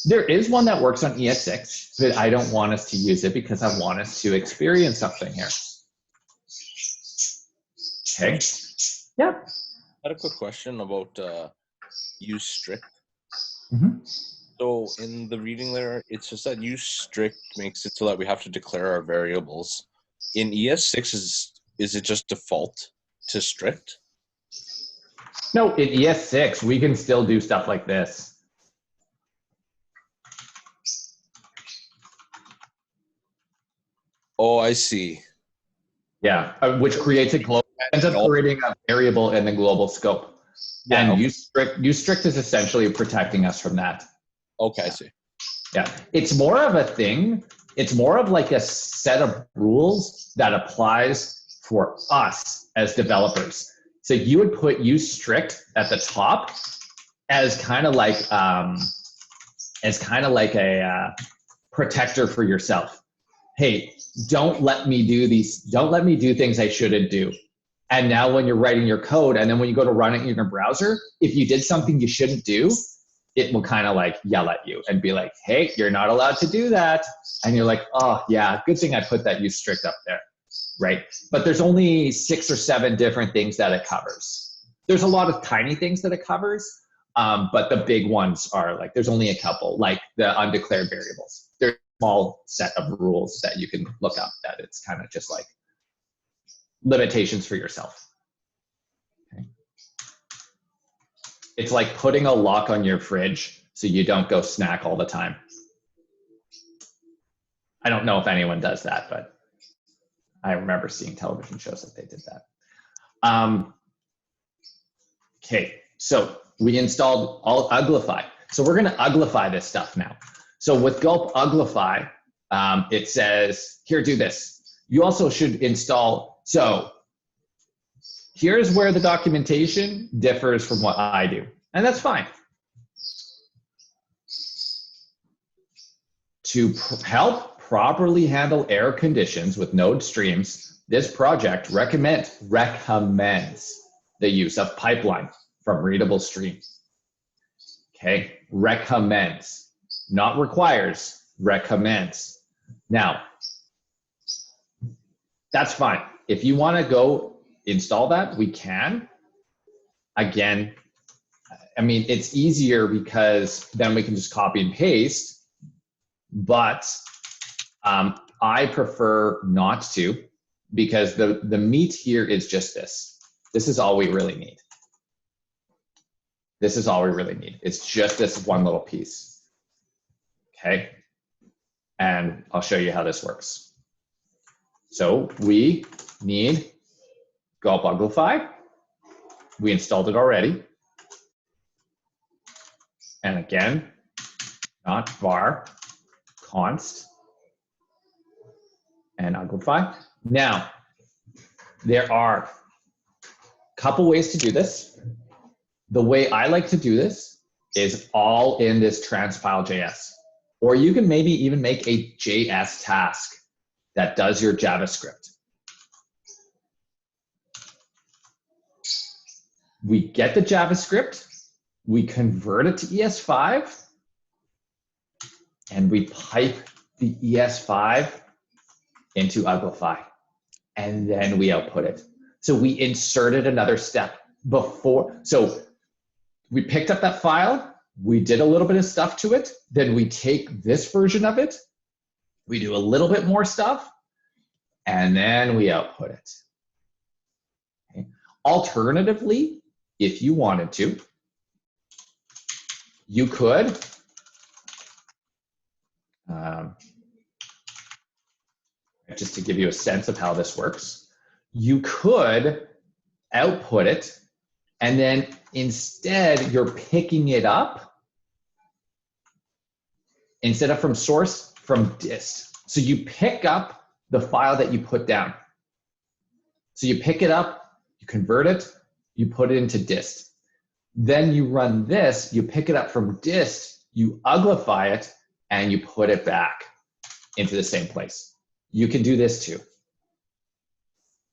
There is one that works on ES6, but I don't want us to use it because I want us to experience something here. Okay. Yep. I had a quick question about use strict. Mm-hmm. So in the reading there, it's just that use strict makes it so that we have to declare our variables. In ES6, is it just default to strict? No, in ES6, we can still do stuff like this. Oh, I see. Yeah, which creates a global, ends up creating a variable in the global scope. Yeah, and okay. use strict is essentially protecting us from that. Okay, I see. Yeah, it's more of a thing. It's more of like a set of rules that applies for us as developers. So you would put use strict at the top as kind of like a protector for yourself. Hey, don't let me do these. Don't let me do things I shouldn't do. And now when you're writing your code and then when you go to run it in your browser, if you did something you shouldn't do, it will kind of like yell at you and be like, hey, you're not allowed to do that. And you're like, oh yeah, good thing I put that use strict up there, right? But there's only 6 or 7 different things that it covers. There's a lot of tiny things that it covers, but the big ones are like, there's only a couple, like the undeclared variables. There's a small set of rules that you can look up that it's kind of just like limitations for yourself. Okay. It's like putting a lock on your fridge so you don't go snack all the time. I don't know if anyone does that, but I remember seeing television shows that they did that. Okay, so we installed all Uglify. So we're gonna Uglify this stuff now. So with Gulp Uglify, it says, here, do this. You also should install, so here's where the documentation differs from what I do, and that's fine. To help properly handle error conditions with node streams, this project recommends the use of pipeline from readable stream. Okay, recommends, not requires, recommends. Now, that's fine. If you want to go install that, we can. Again, I mean, it's easier because then we can just copy and paste but I prefer not to, because the meat here is just this. This is all we really need. This is all we really need. It's just this one little piece. Okay. And I'll show you how this works. So we need Gulp Uglify. We installed it already. And again, not var, const, and Uglify. Now, there are a couple ways to do this. The way I like to do this is all in this transpile.js. Or you can maybe even make a JS task that does your JavaScript. We get the JavaScript, we convert it to ES5, and we pipe the ES5 into Uglify, and then we output it. So we inserted another step before. So we picked up that file, we did a little bit of stuff to it, then we take this version of it, we do a little bit more stuff, and then we output it. Okay. Alternatively, if you wanted to, you could just to give you a sense of how this works, you could output it, and then instead you're picking it up, instead of from source, from dist. So you pick up the file that you put down. So you pick it up, you convert it, you put it into dist. Then you run this, you pick it up from dist, you uglify it, and you put it back into the same place. You can do this too.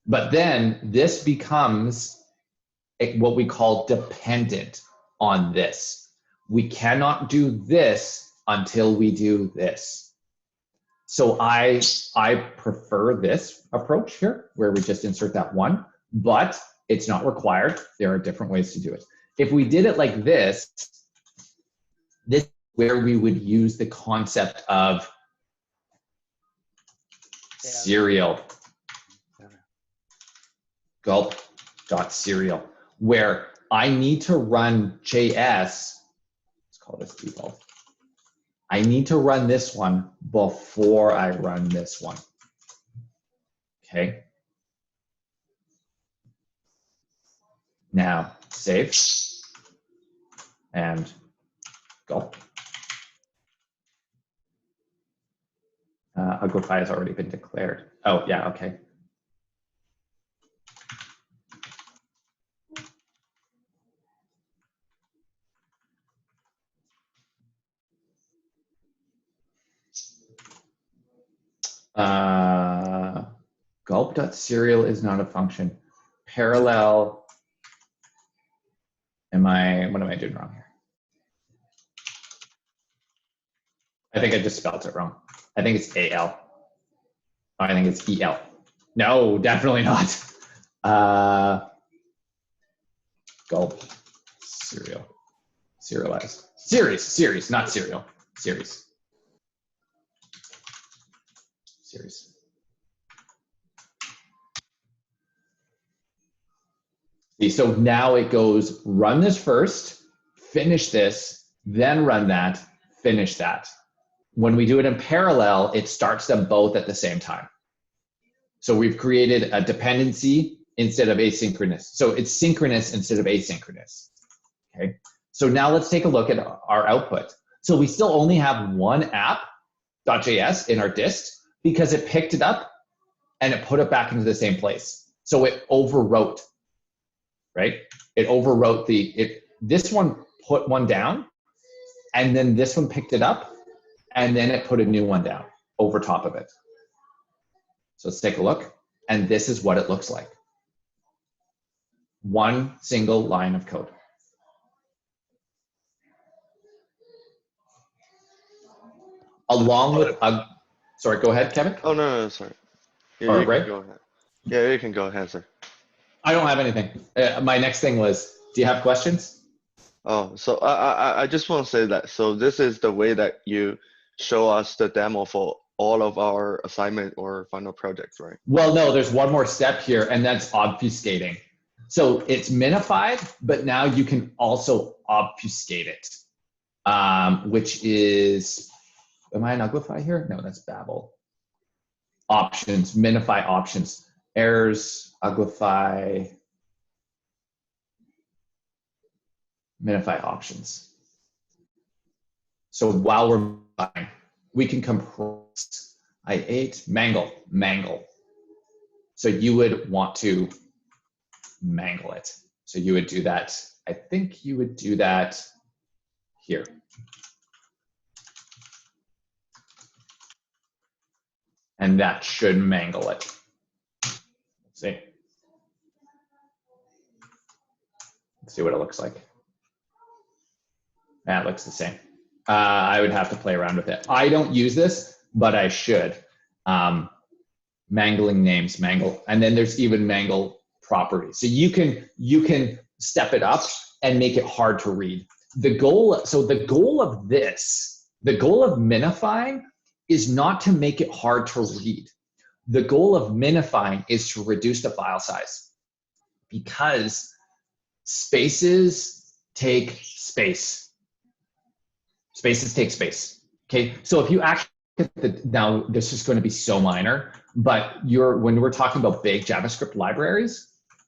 But then this becomes what we call dependent on this. We cannot do this until we do this. So I prefer this approach here, where we just insert that one, but it's not required. There are different ways to do it. If we did it like this, this is where we would use the concept of serial, gulp.serial, where I need to run JS, let's call this default. I need to run this one before I run this one, okay? Now, save, and gulp. Uglify has already been declared. Oh, yeah, okay. Gulp.serial is not a function. Parallel, what am I doing wrong here? I think I just spelled it wrong. I think it's AL. I think it's EL. No, definitely not. Gulp, serial, serialized. Series, not serial, series. Series. See, so now it goes, run this first, finish this, then run that, finish that. When we do it in parallel, it starts them both at the same time. So we've created a dependency instead of asynchronous. So it's synchronous instead of asynchronous. Okay. So now let's take a look at our output. So we still only have one app.js in our dist because it picked it up and it put it back into the same place. So it overwrote, right? It overwrote this one put one down, and then this one picked it up, and then it put a new one down over top of it. So let's take a look. And this is what it looks like. One single line of code. Along with, sorry, go ahead, Kevin. Oh, no, sorry. Yeah, you can go ahead. Yeah, you can go ahead, sir. I don't have anything. My next thing was, do you have questions? Oh, so I just want to say that, so this is the way that you show us the demo for all of our assignment or final projects, right? Well, no, there's one more step here, and that's obfuscating. So it's minified, but now you can also obfuscate it, which is, am I an Uglify here? No, that's Babel. Options, minify options, errors, Uglify, minify options. So while we're buying, we can compress I8, mangle. So you would want to mangle it. So you would do that. I think you would do that here. And that should mangle it. Let's see. Let's see what it looks like. That looks the same. I would have to play around with it. I don't use this, but I should. Mangling names, mangle, and then there's even mangle properties. So you can step it up and make it hard to read. The goal of this, the goal of minifying is not to make it hard to read. The goal of minifying is to reduce the file size, because spaces take space. Spaces take space. Okay, so if you actually now this is going to be so minor, but when we're talking about big JavaScript libraries,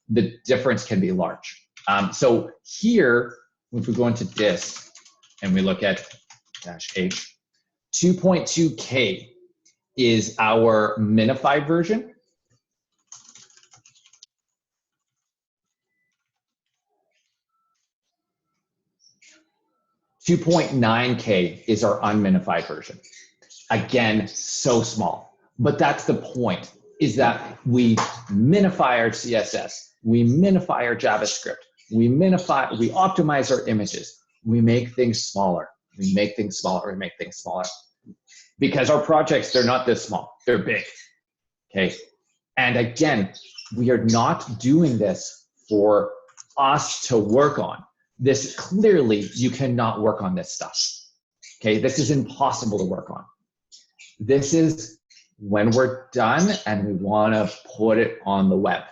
the difference can be large. So here, if we go into dist and we look at -h, 2.2K is our minified version. $2.9K is our unminified version. Again, so small, but that's the point, is that we minify our CSS, we minify our JavaScript, we optimize our images, we make things smaller, because our projects, they're not this small, they're big, okay? And again, we are not doing this for us to work on. This clearly, you cannot work on this stuff, okay? This is impossible to work on. This is when we're done and we want to put it on the web.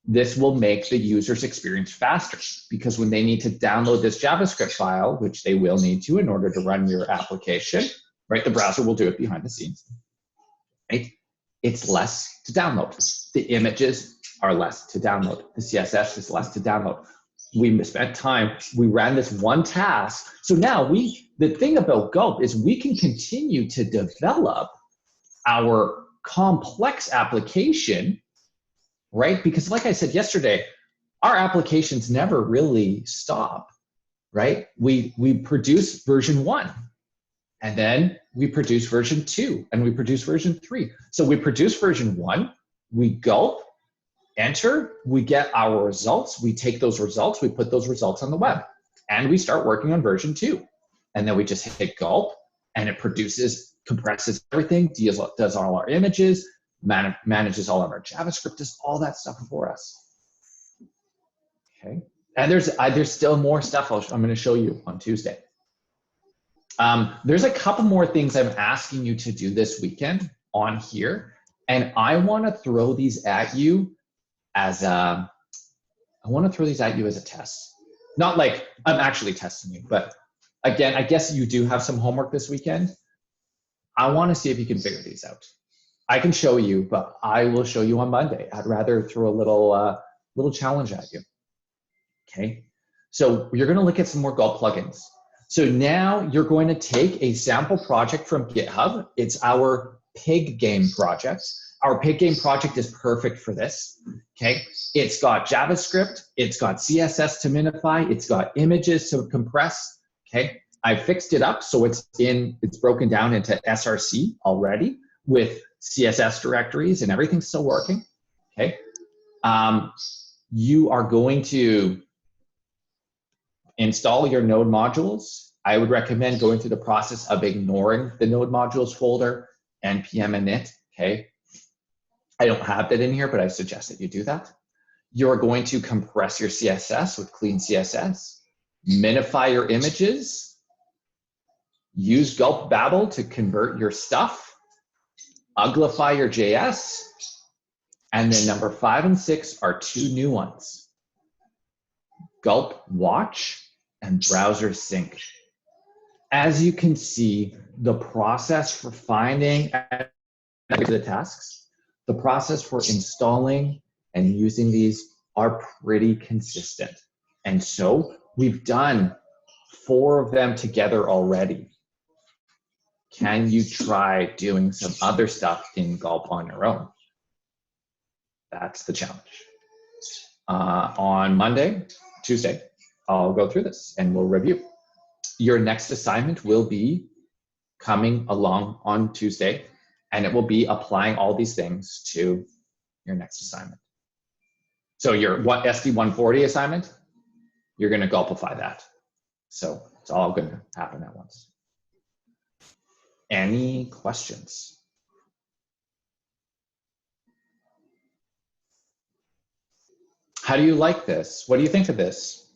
This will make the user's experience faster, because when they need to download this JavaScript file, which they will need to in order to run your application, right? The browser will do it behind the scenes, right? It's less to download. The images are less to download. The CSS is less to download. We spent time, we ran this one task. So now the thing about Gulp is we can continue to develop our complex application, right? Because like I said yesterday, our applications never really stop, right? We produce version 1, and then we produce version 2, and we produce version 3. So we produce version 1, we Gulp, enter, we get our results, we take those results, we put those results on the web, and we start working on version 2. And then we just hit Gulp, and it compresses everything, does all our images, manages all of our JavaScript, does all that stuff for us. Okay, and there's still more stuff I'm going to show you on Tuesday. There's a couple more things I'm asking you to do this weekend on here, and I want to throw these at you as a test. Not like I'm actually testing you, but again, I guess you do have some homework this weekend. I want to see if you can figure these out. I can show you, but I will show you on Monday. I'd rather throw a little challenge at you. Okay, so you're going to look at some more Gulp plugins. So now you're going to take a sample project from GitHub. It's our pig game project. Our pig game project is perfect for this, okay? It's got JavaScript, it's got CSS to minify, it's got images to compress, okay? I fixed it up so it's broken down into SRC already with CSS directories and everything's still working, okay? You are going to install your node modules. I would recommend going through the process of ignoring the node modules folder, npm init, okay? I don't have that in here, but I suggest that you do that. You're going to compress your CSS with clean CSS, minify your images. use Gulp Babel to convert your stuff, uglify your JS, and then number 5 and 6 are 2 new ones. Gulp Watch and Browser Sync. As you can see, the process for finding the tasks, the process for installing and using these are pretty consistent. And so we've done 4 of them together already. Can you try doing some other stuff in Gulp on your own? That's the challenge. On Tuesday, I'll go through this and we'll review. Your next assignment will be coming along on Tuesday, and it will be applying all these things to your next assignment. So your SD140 assignment, you're going to Gulpify that. So it's all going to happen at once. Any questions? How do you like this? What do you think of this?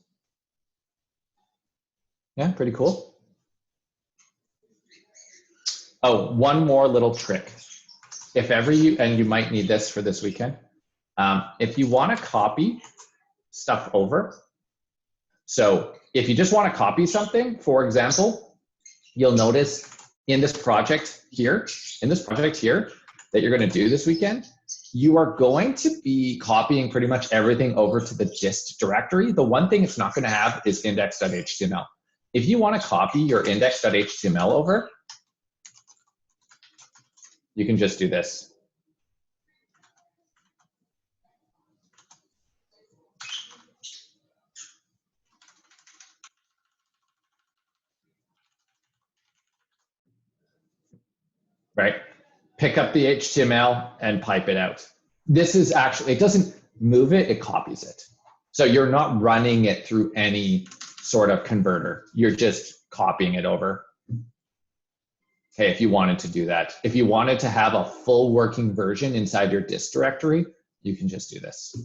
Yeah, pretty cool. Oh, one more little trick. If ever and you might need this for this weekend, if you want to copy stuff over, so if you just want to copy something, for example, you'll notice in this project here, that you're going to do this weekend, you are going to be copying pretty much everything over to the dist directory. The one thing it's not going to have is index.html. If you want to copy your index.html over, you can just do this. Right? Pick up the HTML and pipe it out. This is actually, it doesn't move it, it copies it. So you're not running it through any sort of converter. You're just copying it over. Okay, if you wanted to do that. If you wanted to have a full working version inside your dist directory, you can just do this.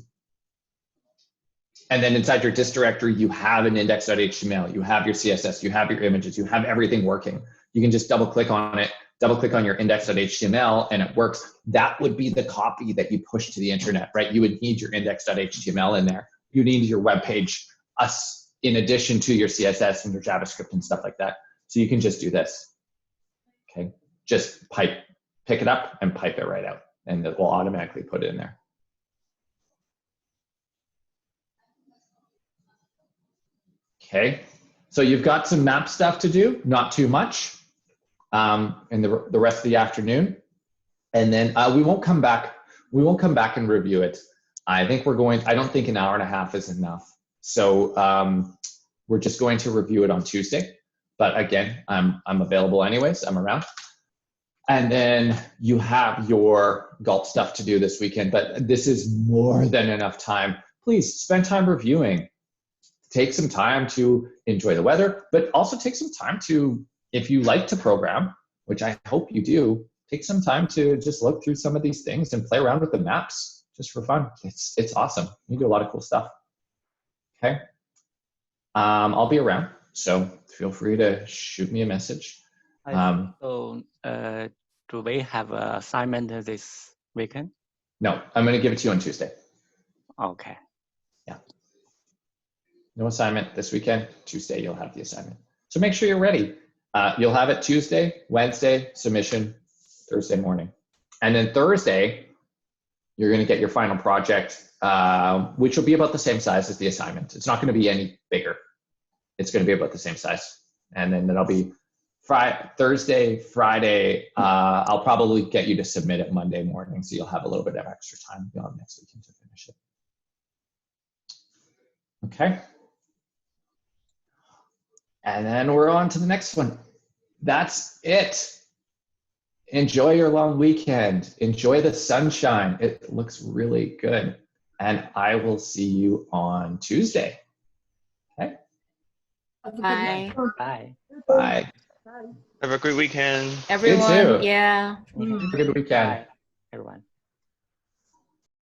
And then inside your dist directory, you have an index.html, you have your CSS, you have your images, you have everything working. You can just double click on it, double click on your index.html and it works. That would be the copy that you push to the internet, right? You would need your index.html in there. You need your web page in addition to your CSS and your JavaScript and stuff like that. So you can just do this. Okay, just pick it up and pipe it right out and it will automatically put it in there. Okay, so you've got some map stuff to do, not too much, in the rest of the afternoon. And then we won't come back and review it. I don't think an hour and a half is enough. So we're just going to review it on Tuesday. But again, I'm available anyways, I'm around. And then you have your Gulp stuff to do this weekend, but this is more than enough time. Please spend time reviewing. Take some time to enjoy the weather, but also take some time to, if you like to program, which I hope you do, take some time to just look through some of these things and play around with the maps just for fun. It's awesome. You do a lot of cool stuff. Okay. I'll be around, so feel free to shoot me a message. Do we have an assignment this weekend? No, I'm going to give it to you on Tuesday. Okay. Yeah. No assignment this weekend. Tuesday, you'll have the assignment. So make sure you're ready. You'll have it Tuesday, Wednesday, submission, Thursday morning. And then Thursday, you're going to get your final project, which will be about the same size as the assignment. It's not going to be any bigger. It's going to be about the same size. And then that'll be Thursday, Friday. I'll probably get you to submit it Monday morning, so you'll have a little bit of extra time. You'll have next weekend to finish it. Okay. And then we're on to the next one. That's it. Enjoy your long weekend. Enjoy the sunshine. It looks really good. And I will see you on Tuesday. Okay. Bye. Bye. Bye. Have a great weekend. Everyone, You too. yeah. Have a good weekend. Bye, everyone.